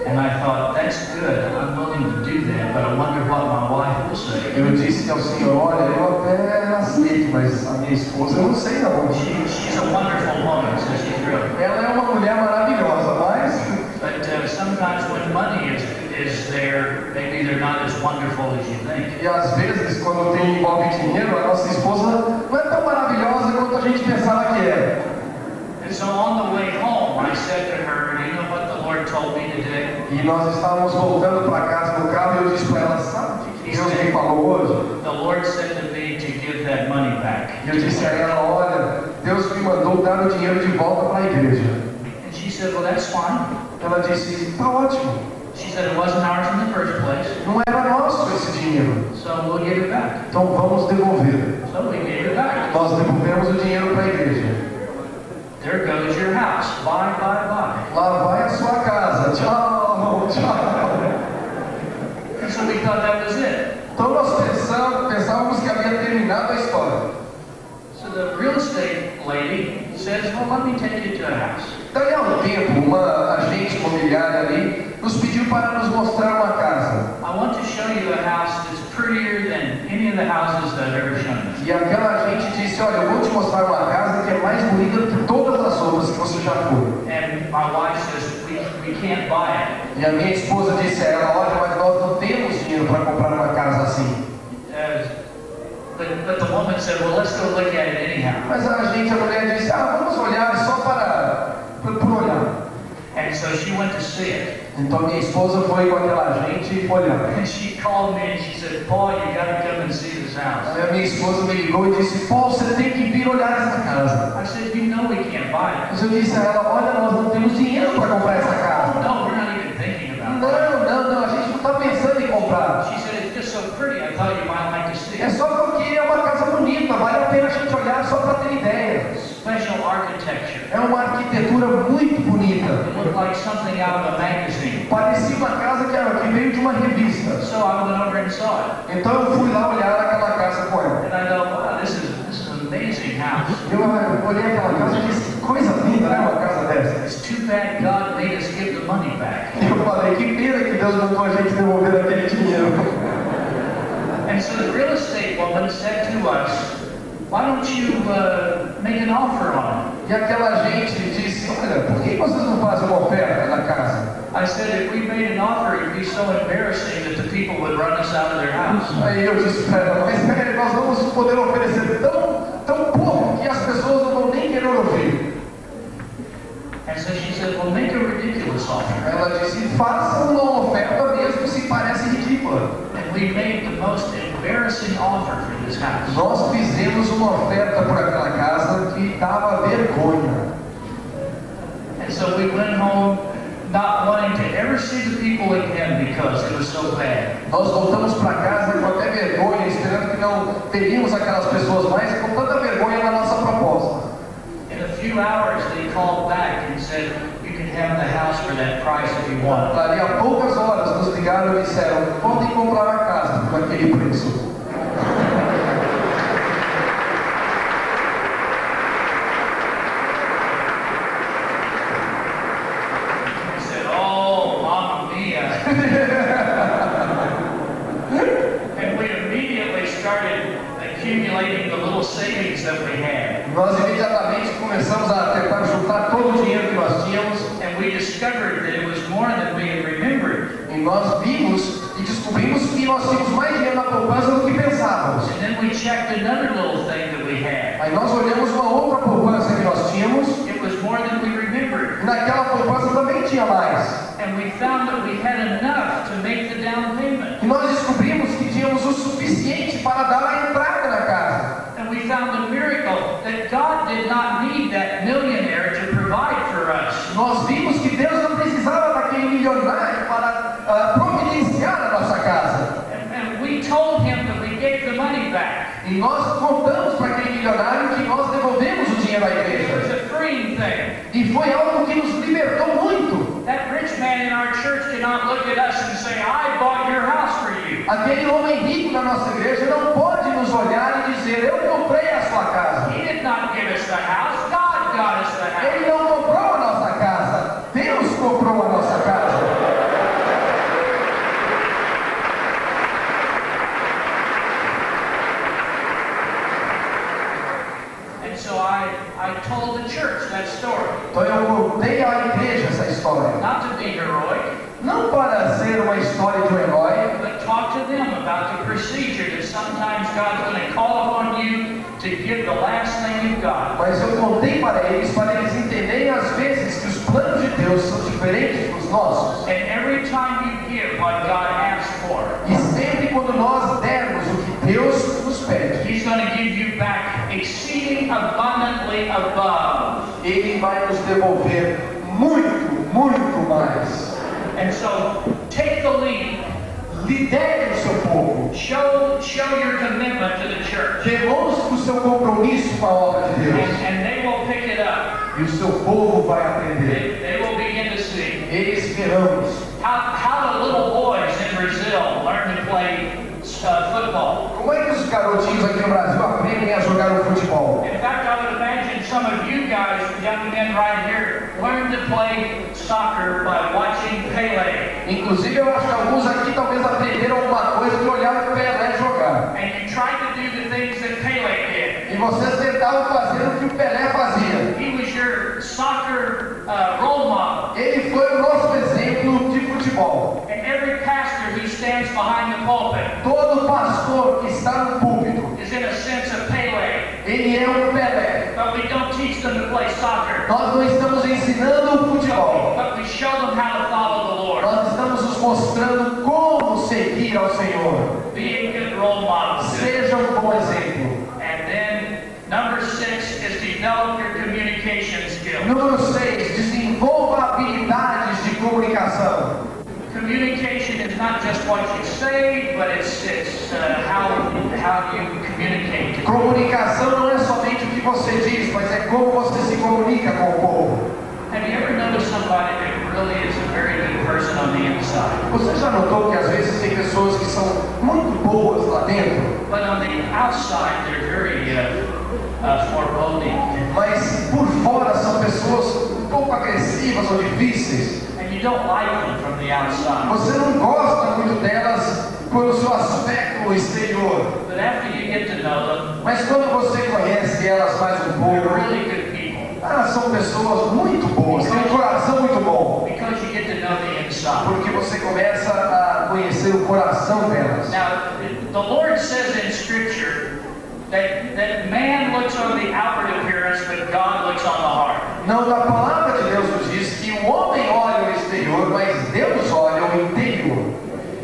And I thought, that's good. I'm willing to do that, but I wonder what my wife will say. Eu disse ao Senhor, olha, eu até aceito, mas a minha esposa eu não sei não. She's a wonderful woman, so she's really. Ela é uma mulher maravilhosa, mas. But sometimes when money is there, maybe they're not as wonderful as you think. E às vezes, quando tem envolve dinheiro, a nossa esposa não é tão maravilhosa quanto a gente pensava que era. And so on the way home, I said to her, you know what the Lord told me today? E nós estávamos voltando para casa no carro e eu disse para ela, sabe o que Deus me falou hoje? The Lord said to me to give that money back. E eu disse a ela, olha, Deus me mandou dar o dinheiro de volta para a igreja. And she said, well, that's fine. Ela disse, tá ótimo. She said it wasn't ours in the first place. Não era nosso esse dinheiro. So we'll give it back. Então vamos devolver. So we gave it back. Nós devolvemos o dinheiro para a igreja. There goes your house. Bye, bye, bye. Lá vai a sua casa. Tchau, tchau. And so we thought that was it. Então nós pensávamos que havia terminado a história. So the real estate lady says, well, let me take you to a house. Daí a um tempo, uma agente imobiliária ali nos pediu para nos mostrar uma casa. I want to show you a house that's prettier than any of the houses that I've ever shown you. E aquela agente disse, olha, eu vou te mostrar uma casa que é mais bonita do que todas as outras que você já foi. And my wife says, we can't buy it. E a minha esposa disse a ela, olha, mas nós não temos dinheiro para comprar uma casa assim. But the woman said, well, let's go look at it anyhow. Mas a mulher disse, vamos olhar só por olhar. And so she went to see it. Então minha esposa foi com aquela gente e foi olhar. And she called me and she said, Paul, you got to come and see this house. Aí a minha esposa me ligou e disse, Paul, você tem que vir olhar essa casa. I said, you know we can't buy it. Mas eu disse a ela, olha, nós não temos dinheiro para comprar essa casa. No, we're not even thinking about it. Não, a gente não está pensando em comprar. She said, it's just so pretty, I thought you might like to see it. É só porque é uma casa bonita, vale a pena a gente olhar só para ter ideia. Special architecture. É uma arquitetura muito bonita. It looked like something out of a magazine. Parecia uma casa que veio de uma revista. So I went over and saw it. Então eu fui lá olhar aquela casa com ela. And I thought, wow, this is an amazing house. Eu olhei aquela casa e disse, coisa linda, né, uma casa dessa. It's too bad God made us give the money back. Eu falei, que pena que Deus mandou a gente devolver aquele dinheiro. And so the real estate woman said to us, why don't you make an offer on it? E aquela gente disse, olha, por que vocês não fazem uma oferta na casa? I said, if we made an offer, it would be so embarrassing that the people would run us out of their house. Aí eu disse, mas nós vamos poder oferecer tão pouco que as pessoas não vão nem querer ouvir. And so she said, well, make a ridiculous offer. Ela disse, faça uma oferta mesmo se parece ridícula. And we made the most embarrassing offer for this house. Nós fizemos uma oferta por aquela casa que dava vergonha. And so we went home not wanting to ever see the people again because it was so bad. Nós voltamos para casa com até vergonha, esperando que não veríamos aquelas pessoas mais, com tanta vergonha na nossa proposta. In a few hours they called back and said, you can have the house for that price if you want. Ali a poucas horas nos ligaram e disseram, podem comprar a casa por aquele preço. And we immediately started accumulating the little savings that we had. Nós imediatamente começamos a tentar juntar todo o dinheiro que nós tínhamos. And we discovered that it was more than we had remembered. E nós vimos e descobrimos que nós tínhamos mais dinheiro na poupança do que pensávamos. And then we checked another little thing that we had. Aí nós olhamos uma outra poupança que nós tínhamos. It was more than we remembered. E naquela poupança também tinha mais. And we found that we had enough to make the down payment. E nós descobrimos que tínhamos o suficiente para dar a entrada na casa. And we found the miracle that God did not need that millionaire to provide for us. Nós vimos que Deus não precisava daquele milionário para providenciar a nossa casa. And we told him that we gave the money back. E nós contamos para aquele milionário que nós devolvemos o dinheiro à igreja. It was a freeing thing. E foi algo que nos libertou muito. That rich man in our church did not look at us and say, I bought your house for you. Aquele homem rico na nossa igreja não pode nos olhar e dizer, eu comprei a sua casa. He did not give us the house. God got us the house. Ele não comprou a nossa casa. Deus comprou a nossa casa. And so I told the church that story. Então eu contei à igreja essa história. Not to be heroic. Não para ser uma história de um herói. But talk to them about the procedure that sometimes God's going to call upon you to give the last thing you've got. Mas eu contei para eles entenderem às vezes que os planos de Deus são diferentes dos nossos. And every time you give what God asks for, e sempre quando nós dermos o que Deus nos pede, He's going to give you back exceeding abundantly above. Ele vai nos devolver muito, muito mais. And so take the leap. Lidere o seu povo. Show your commitment to the church. Demonstre o seu compromisso com a obra de Deus. And they will pick it up. E o seu povo vai aprender. They will begin to see. Esperamos. How do little boys in Brazil learn to play football? Como é que os garotinhos aqui no Brasil aprendem a jogar o futebol? In fact, I would imagine some of you guys, young men right here, learn to play soccer by watching Pelé. Inclusive, eu acho que alguns aqui talvez aprenderam alguma coisa de olhar o Pelé jogar. And you try to do the things that Pelé did. E vocês tentavam fazer o que o Pelé fazia. He was your soccer role model. Ele foi o nosso exemplo de futebol. And every pastor who stands behind the pulpit, todo pastor que está no púlpito, is in a sense of Pelé. Ele é um Pelé. But we don't teach them to play soccer. Nós não estamos ensinando o futebol. But we show them how to follow the Lord. Nós estamos nos mostrando como seguir ao Senhor. Be a good role model. Seja um bom exemplo. And then number 6 is develop your communication skills. Número 6, desenvolva habilidades de comunicação. Communication is not just what you say, but it's how you communicate. Comunicação não é somente o que você diz, mas é como você se comunica com o povo. Have you ever noticed somebody that really is a very good person on the inside? Você já notou que às vezes tem pessoas que são muito boas lá dentro? But on the outside, they're very foreboding. Mas por fora são pessoas um pouco agressivas ou difíceis. And you don't like them from the outside. Você não gosta muito delas pelo seu aspecto exterior. But after you get to know them, mas quando você conhece elas mais um pouco, they're really good people. São pessoas muito boas, têm um coração muito bom. Because you get to know the inside. Porque você começa a conhecer o coração delas. Now, the Lord says in Scripture that man looks on the outward appearance, but God looks on the heart. Não, a palavra de Deus nos diz que o homem olha o exterior, mas Deus olha o interior.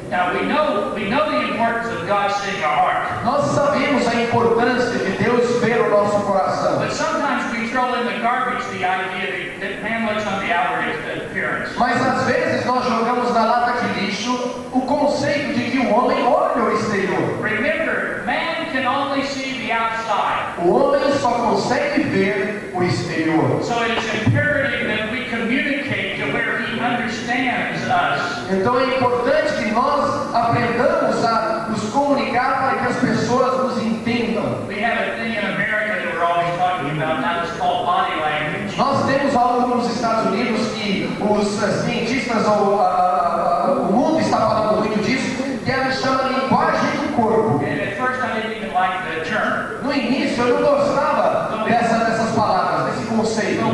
Now we know the importance of God seeing our heart. Nós sabemos a importância de Deus ver o nosso coração. But sometimes we throw in the garbage the idea that man looks on the outward appearance. Mas às vezes nós jogamos na lata de lixo o conceito de que o homem olha o exterior. Remember, man can only see the outside. O homem só consegue ver o exterior. So it is imperative that we communicate to where he understands us. Então é importante que nós aprendamos a nos comunicar para que as pessoas nos entendam. We have a thing in America that we're always talking about, now it's called body language. Nós temos algo nos Estados Unidos que os cientistas ou o mundo está falando muito disso, que ela chama linguagem do corpo. And at first I didn't even like the term. No início eu não gostava dessas palavras, desse conceito. But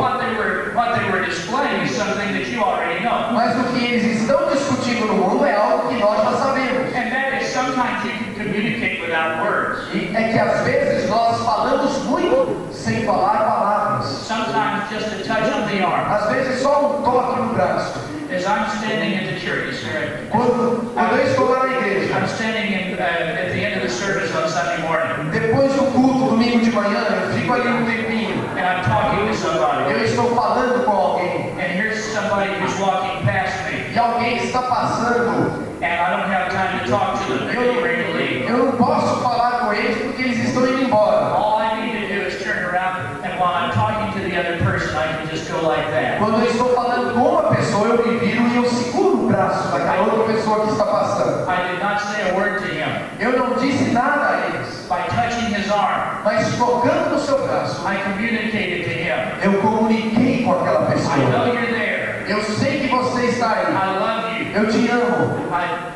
what they were displaying is something that you already know. Mas o que eles estão discutindo no mundo é algo que nós já sabemos. And that is sometimes you can communicate without words. E é que às vezes nós falamos muito sem falar palavras. Sometimes just a touch on the arm. Às vezes só um toque no braço. As I'm standing at the church, quando eu estou lá na igreja, I'm standing at the end of the service on Sunday morning. Depois do culto, domingo de manhã, eu fico ali um tempinho. And I'm talking to somebody. Eu estou falando com alguém. And here's somebody who's walking past me. E alguém está passando. And I don't have time to talk to them. They're ready to leave. Eu não posso falar com eles porque eles estão indo embora. All I need to do is turn around, and while I'm talking to the other person, I can just go like that. Quando eu estou falando com uma pessoa, eu me viro e eu seguro o braço daquela outra pessoa que está passando. I did not say a word to him. Eu não disse nada a eles. By touching his arm, mas tocando no seu braço, I communicated to him. Eu comuniquei com aquela pessoa. I know you're there. Eu sei que você está aí. I love you. Eu te amo.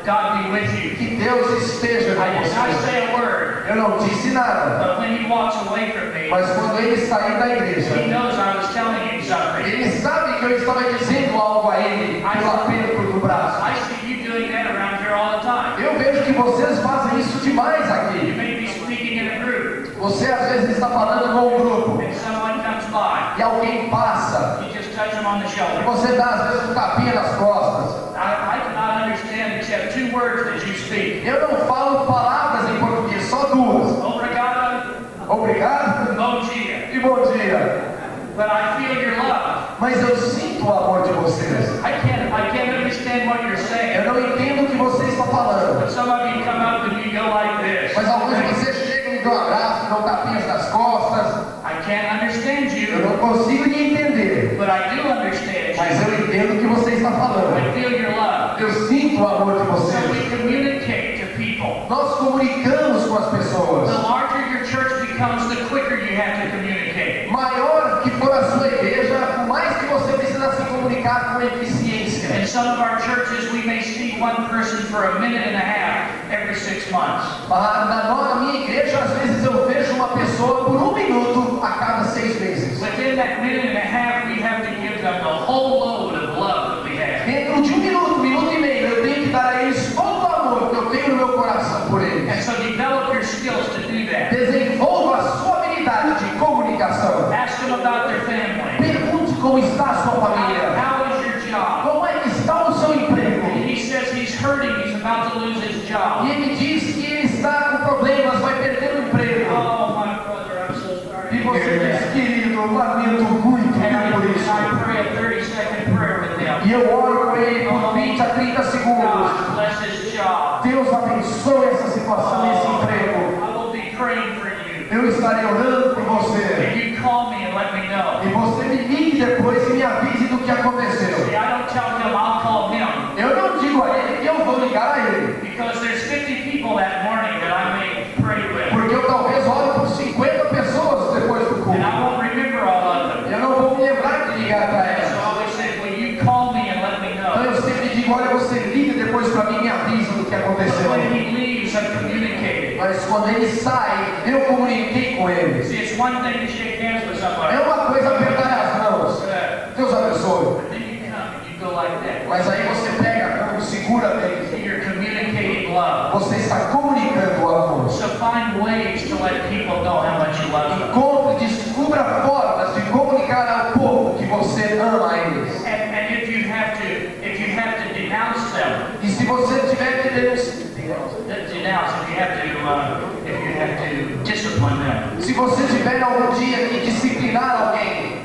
God be with you. Que Deus esteja com I did not você. say a word. Eu não disse nada. But when he walks away from me, mas quando ele saiu da igreja, he knows I was telling him something. Ele sabe que eu estava dizendo algo a ele pelo aperto do braço. I see you doing that around here all the time. Eu vejo que vocês fazem isso demais You aqui. may be speaking in a group. Você às vezes está falando com um grupo And someone comes by. e alguém passa. You just touch them on the shoulder. Você dá às vezes um tapinha nas costas. I cannot understand except 2 words that you speak. Eu não falo palavras em português, só 2. Obrigado. Obrigado. Bom dia. E bom dia. But I feel your love. Mas eu sinto o amor de vocês. I can't understand what you're saying. Eu não entendo o que você está falando. But Some of you come up and you go like this. Mas alguns de vocês chegam e dão abraço, dão tapinhas nas costas. I can't understand you. Eu não consigo lhe entender. But I do understand you. Mas eu entendo o que você está falando. I feel your love. Eu sinto o amor de So vocês. we communicate to people. Nós comunicamos com as pessoas. The larger your church becomes, the quicker you have to communicate. Maior que for a sua igreja, mais que você precisa se comunicar com eficiência. In some of our churches, we may see one person for a minute and a half every 6 months. Na minha igreja, às vezes eu vejo uma pessoa por 1 minuto a cada 6 meses. Within that minute and a half, we have to give them the whole load of love that we have. Dentro de 1 minuto, 1 minuto e meio, eu tenho que dar a eles todo o amor que eu tenho no meu coração por eles. And so develop your skills to do that. Desenvolva a sua habilidade de comunicação. Ask them about their family. Pergunte como está a sua família. How is your job? Como é que está o seu emprego? He says he's hurting. He's about to lose his job. E ele diz que ele está com problemas, vai perder o emprego. Oh, my brother, I'm so sorry. E você diz, querido, eu lamento muito por isso. I pray a 30-second prayer with them. E eu oro com ele por 20 a 30 segundos. God bless his job. Deus abençoe essa situação, esse emprego. I will be praying for you. Eu estarei orando por você. If you call me and let me know. E você me ligue depois e me avise do que aconteceu. See, I don't tell him, I'll call him. Eu não digo a ele que eu vou ligar a ele. Because there's 50 people that morning that I may pray with. Porque eu talvez ore por 50 pessoas depois do culto. And I won't remember all of them. Eu não vou me lembrar de ligar para elas. So I always say, will you call me and let me know? Então eu sempre digo, olha, você liga depois para mim e me avisa do que aconteceu. When he leaves, I communicate. Mas quando ele sai, eu comuniquei com ele. See, it's one thing to shake hands with somebody. É uma coisa apertar as mãos. Deus abençoe. But then you come and you go like that. Mas aí você pega a mão, segura bem. See, you're communicating love. Você está comunicando o amor. So find ways to let people know how much you love them. Encontre, descubra formas de comunicar ao povo que você ama eles. And if you have to denounce them. E se você tiver que denounce, if you have to discipline them. Se você tiver algum dia que disciplinar alguém,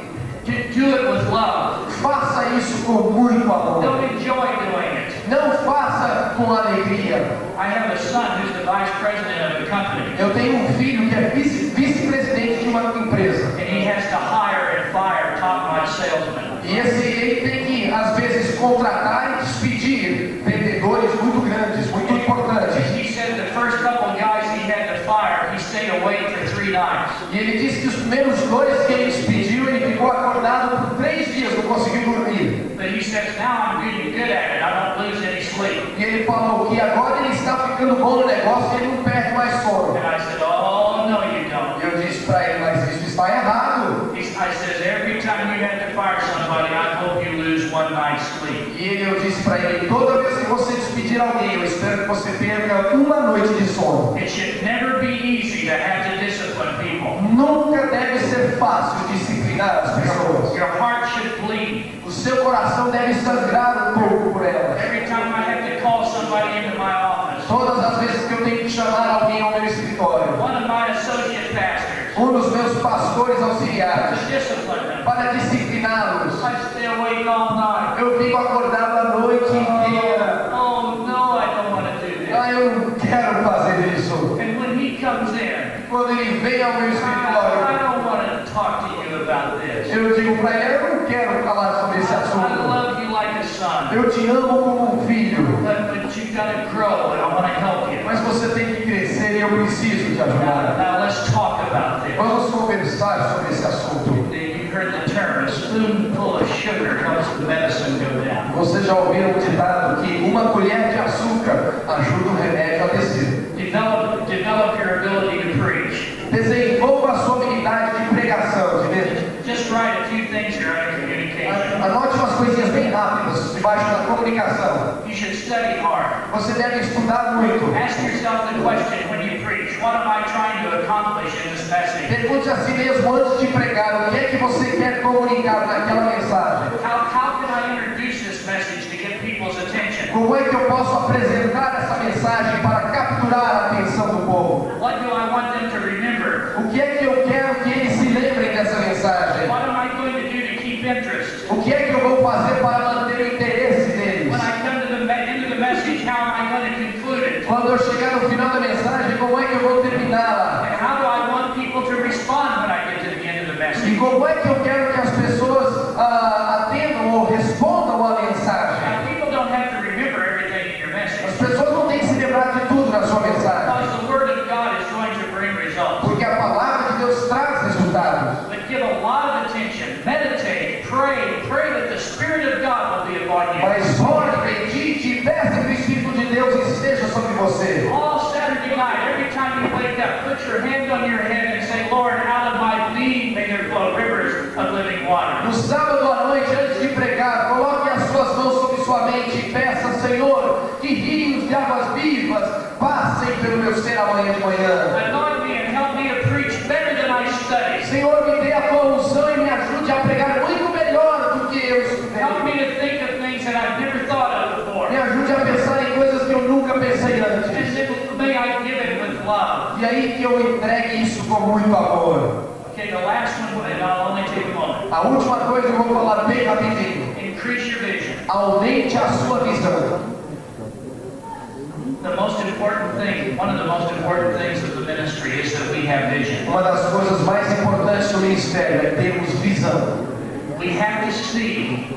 do it with love. Faça isso com muito amor. Don't enjoy doing it. Não faça com alegria. I have a son who's the vice president of a company. Eu tenho um filho que é vice-presidente de uma empresa. And he has to hire and fire top-notch salesmen. E ele tem que às vezes contratar e despedir vendedores muito grandes, muito importantes. He said the first couple guys he had to fire, he stayed awake for 3 nights. E ele disse que os primeiros 2 que ele despediu, ele ficou acordado por 3 dias, não conseguiu dormir. But he says now I'm getting good at it. I don't lose any sleep. E ele falou que agora ele está ficando bom no negócio e ele não perde mais sono. And I said, oh no you don't. E eu disse para ele, mas isso está errado. I said every time you have to fire somebody, I hope you lose 1 night's sleep. E eu disse para ele, toda vez que você despedir alguém, eu espero que você perca 1 noite de sono. It should never be easy to have to discipline people. Nunca deve ser fácil disciplinar as pessoas. Your heart should bleed. O seu coração deve sangrar um pouco por elas. Every time I have to call somebody into my office. Todas as vezes que eu tenho que chamar alguém ao meu escritório. One of my associate pastors. Um dos meus pastores auxiliares. To discipline them. Para discipliná-los. I stay awake all night. Eu fico acordado a noite inteira. Oh no, I don't want to do this. Ah, eu não quero fazer isso. And when he comes in, quando ele vem ao meu escritório, I don't want to talk to you about this. Eu digo para ele, eu não quero falar sobre esse assunto. I love you like a son. Eu te amo como um filho. But you've got to grow, and I want to help you. Mas você tem que crescer e eu preciso te ajudar. Now let's talk about this. Vamos conversar sobre esse assunto. You heard the term, a spoonful of sugar helps the medicine go down. Você já ouviu o ditado que uma colher de açúcar ajuda o remédio a descer. Develop your ability to preach. Desenvolva a sua habilidade de pregação, de ver. Just write a few things here under communication. Anote umas coisinhas bem rápidas debaixo da comunicação. You should study hard. Você deve estudar muito. Ask yourself the question when you preach, what am I trying to accomplish in this message? Pergunte a si mesmo antes de pregar, o que é que você quer comunicar naquela mensagem? How can I introduce this message to get people's attention? Como é que eu posso apresentar essa mensagem para capturar a atenção do povo? What do I want them to remember? O que é que eu quero que eles se lembrem dessa mensagem? What am I going to do to keep interest? O que é que eu vou fazer para manter o interesse deles? When I come to the end of the message, how am I going to conclude it? Quando God be upon you. Mas ore, medite e peça que o Espírito de Deus esteja sobre você. All Saturday night, every time you wake up, put your hand on your head and say, Lord, out of my being may there flow rivers of living water. No sábado à noite, antes de pregar, coloque as suas mãos sobre sua mente e peça, Senhor, que rios de águas vivas passem pelo meu ser amanhã de manhã. Anoint me and help me to preach better than I studied. Senhor, me dê a tua unção e me ajude a pregar muito melhor do que eu estudei. Help me to think of things that I've never thought of before. Me ajude a pensar em coisas que eu nunca pensei antes. And may I give it with love. E aí que eu entregue isso com muito amor. Okay, the last one, and I'll only take a moment. A última coisa eu vou falar bem rapidinho. Increase your vision. Aumente a sua visão. The most important thing, one of the most important things of the ministry is that we have vision. Uma das coisas mais importantes do ministério é termos visão. We have to see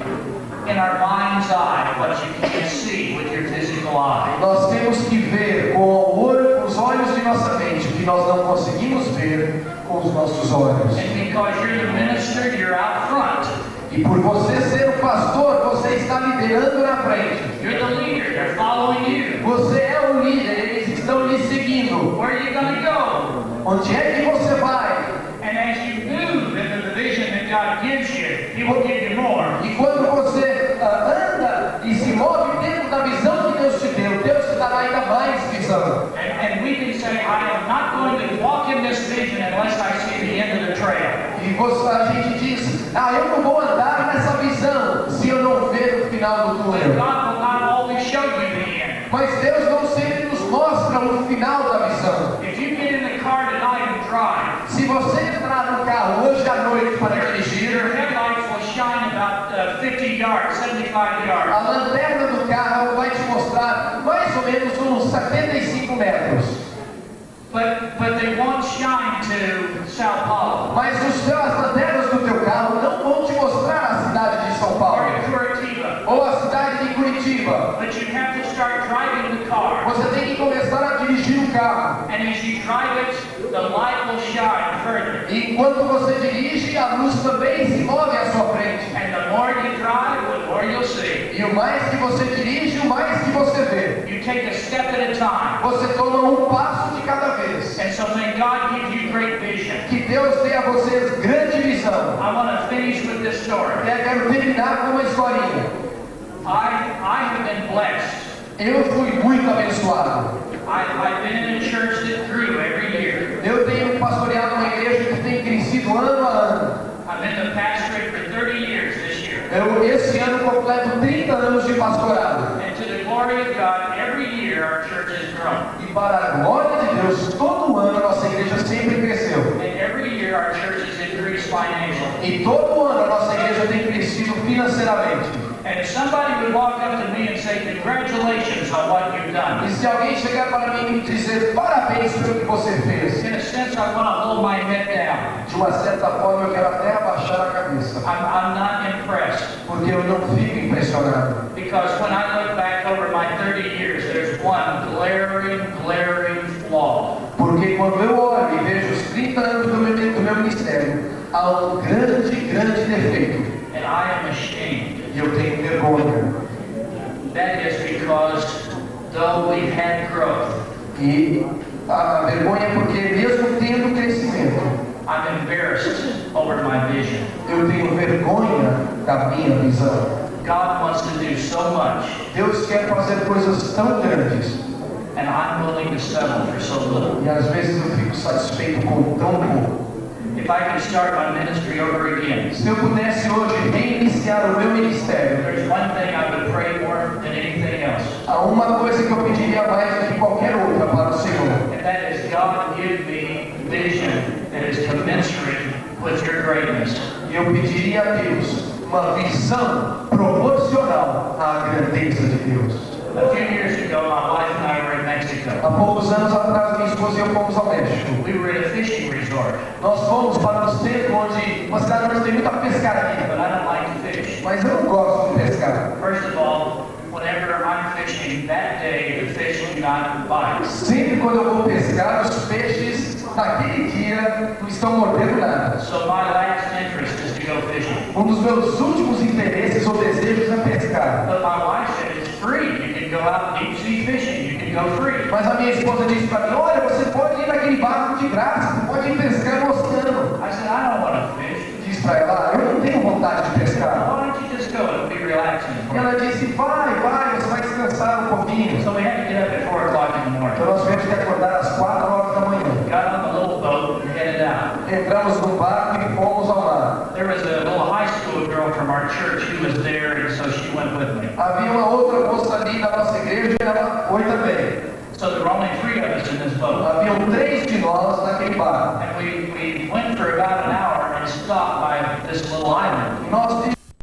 in our mind's eye what you can't see with your physical eye. Nós temos que ver com os olhos de nossa mente o que nós não conseguimos ver com os nossos olhos. And because you're the minister, you're out front. E por você ser o pastor, você está liderando na frente. You're the leader, they're following you. Você é o líder, eles estão lhe seguindo. Where are you going to go? Onde é que você vai? And as you move into the vision that God gives you, He will give you more. E quando você anda e se move dentro da visão que Deus te deu, Deus te dará ainda mais visão. And we can say, I am not going to walk in this vision unless I see the end of the trail. E a gente diz, eu não vou andar nessa visão se eu não ver o final do túnel. God will not always show you the end. Mas Deus não sempre nos mostra o final da visão. If you get in the car tonight and drive, se você entrar no carro hoje à noite para dirigir, your headlights will shine about 50 yards, 75 yards. A lanterna do carro vai te mostrar mais ou menos uns 75 metros. But they won't shine to Sao Paulo. Mas as lanternas do teu carro não vão te mostrar a cidade de São Paulo. Ou a cidade de Curitiba. But you have to start driving the car. Você tem que começar a dirigir o carro. And as you drive it, the light will shine further. E enquanto você dirige, a luz também se move à sua frente. And the more you drive, the more you'll see. E o mais que você dirige, o mais que você vê. You take a step at a time. Você toma um passo de cada vez. And so may God give you great vision. Que Deus dê a vocês grande visão. I want to finish with this story. Eu quero terminar com uma historinha. I have been blessed. Eu fui muito abençoado. I've been in a church that grew every year. Eu tenho pastoreado uma igreja que tem crescido ano a ano. I've been the pastorate for 30 years this year. Eu esse ano completo 30 anos de pastorado. And to the glory of God, every year our church has grown. E para a glória de Deus, todo ano a nossa igreja sempre cresceu. And every year our church has increased financially. E todo ano a nossa igreja tem crescido financeiramente. And if somebody would walk up to me and say, congratulations on what you've done. E se alguém chegar para mim e me dizer parabéns pelo que você fez. In a sense, I want to hold my head down. De uma certa forma eu quero até abaixar a cabeça. I'm not impressed. Porque eu não fico impressionado. Because when I look back over my 30 years, there's one glaring flaw. Porque quando eu olho e vejo os 30 anos do meu ministério, há um grande defeito. And I am ashamed. E eu tenho vergonha. That is because though we've had growth, e a vergonha é porque mesmo tendo crescimento, I'm embarrassed over my vision. Eu tenho vergonha da minha visão. God wants to do so much. Deus quer fazer coisas tão grandes. And I'm willing to settle for so little. E às vezes eu fico satisfeito com tão pouco. If I can start my ministry over again, se eu pudesse hoje reiniciar o meu ministério, there's one thing I would pray more than anything else. Há uma coisa que eu pediria mais do que qualquer outra para o Senhor. And that is God give me vision that is commensurate with your greatness. E eu pediria a Deus uma visão proporcional à grandeza de Deus. A few years ago, my wife and I were in Mexico. Há poucos anos atrás, minha esposa e eu fomos ao México. We were at a fishing resort. Nós fomos para um centro uma cidade onde tem muita pescaria. But I don't like to fish. Mas eu não gosto de pescar. First of all, whenever I'm fishing that day, the fish do not bite. Sempre quando eu vou pescar, os peixes naquele dia não estão mordendo nada. So my last interest is to go fishing. Um dos meus últimos interesses ou desejos é pescar. Mas a minha esposa disse para mim, olha, você pode ir naquele barco de graça, você pode ir pescar no oceano. I said, I don't want to fish. Disse para ela, eu não tenho vontade de pescar. Why don't you just go? It'll be relaxing. E ela disse, vai, você vai descansar um pouquinho. So we had to get up at 4 o'clock in the morning. Então nós tivemos que acordar às 4 horas da manhã. Got on the little boat and headed out. Entramos no barco e fomos ao mar. There was a little high school girl from our church who was there, and so she went with me. Havia uma outra moça ali da nossa igreja e ela foi também. So there were only 3 of us in this boat. Haviam 3 de nós naquele barco.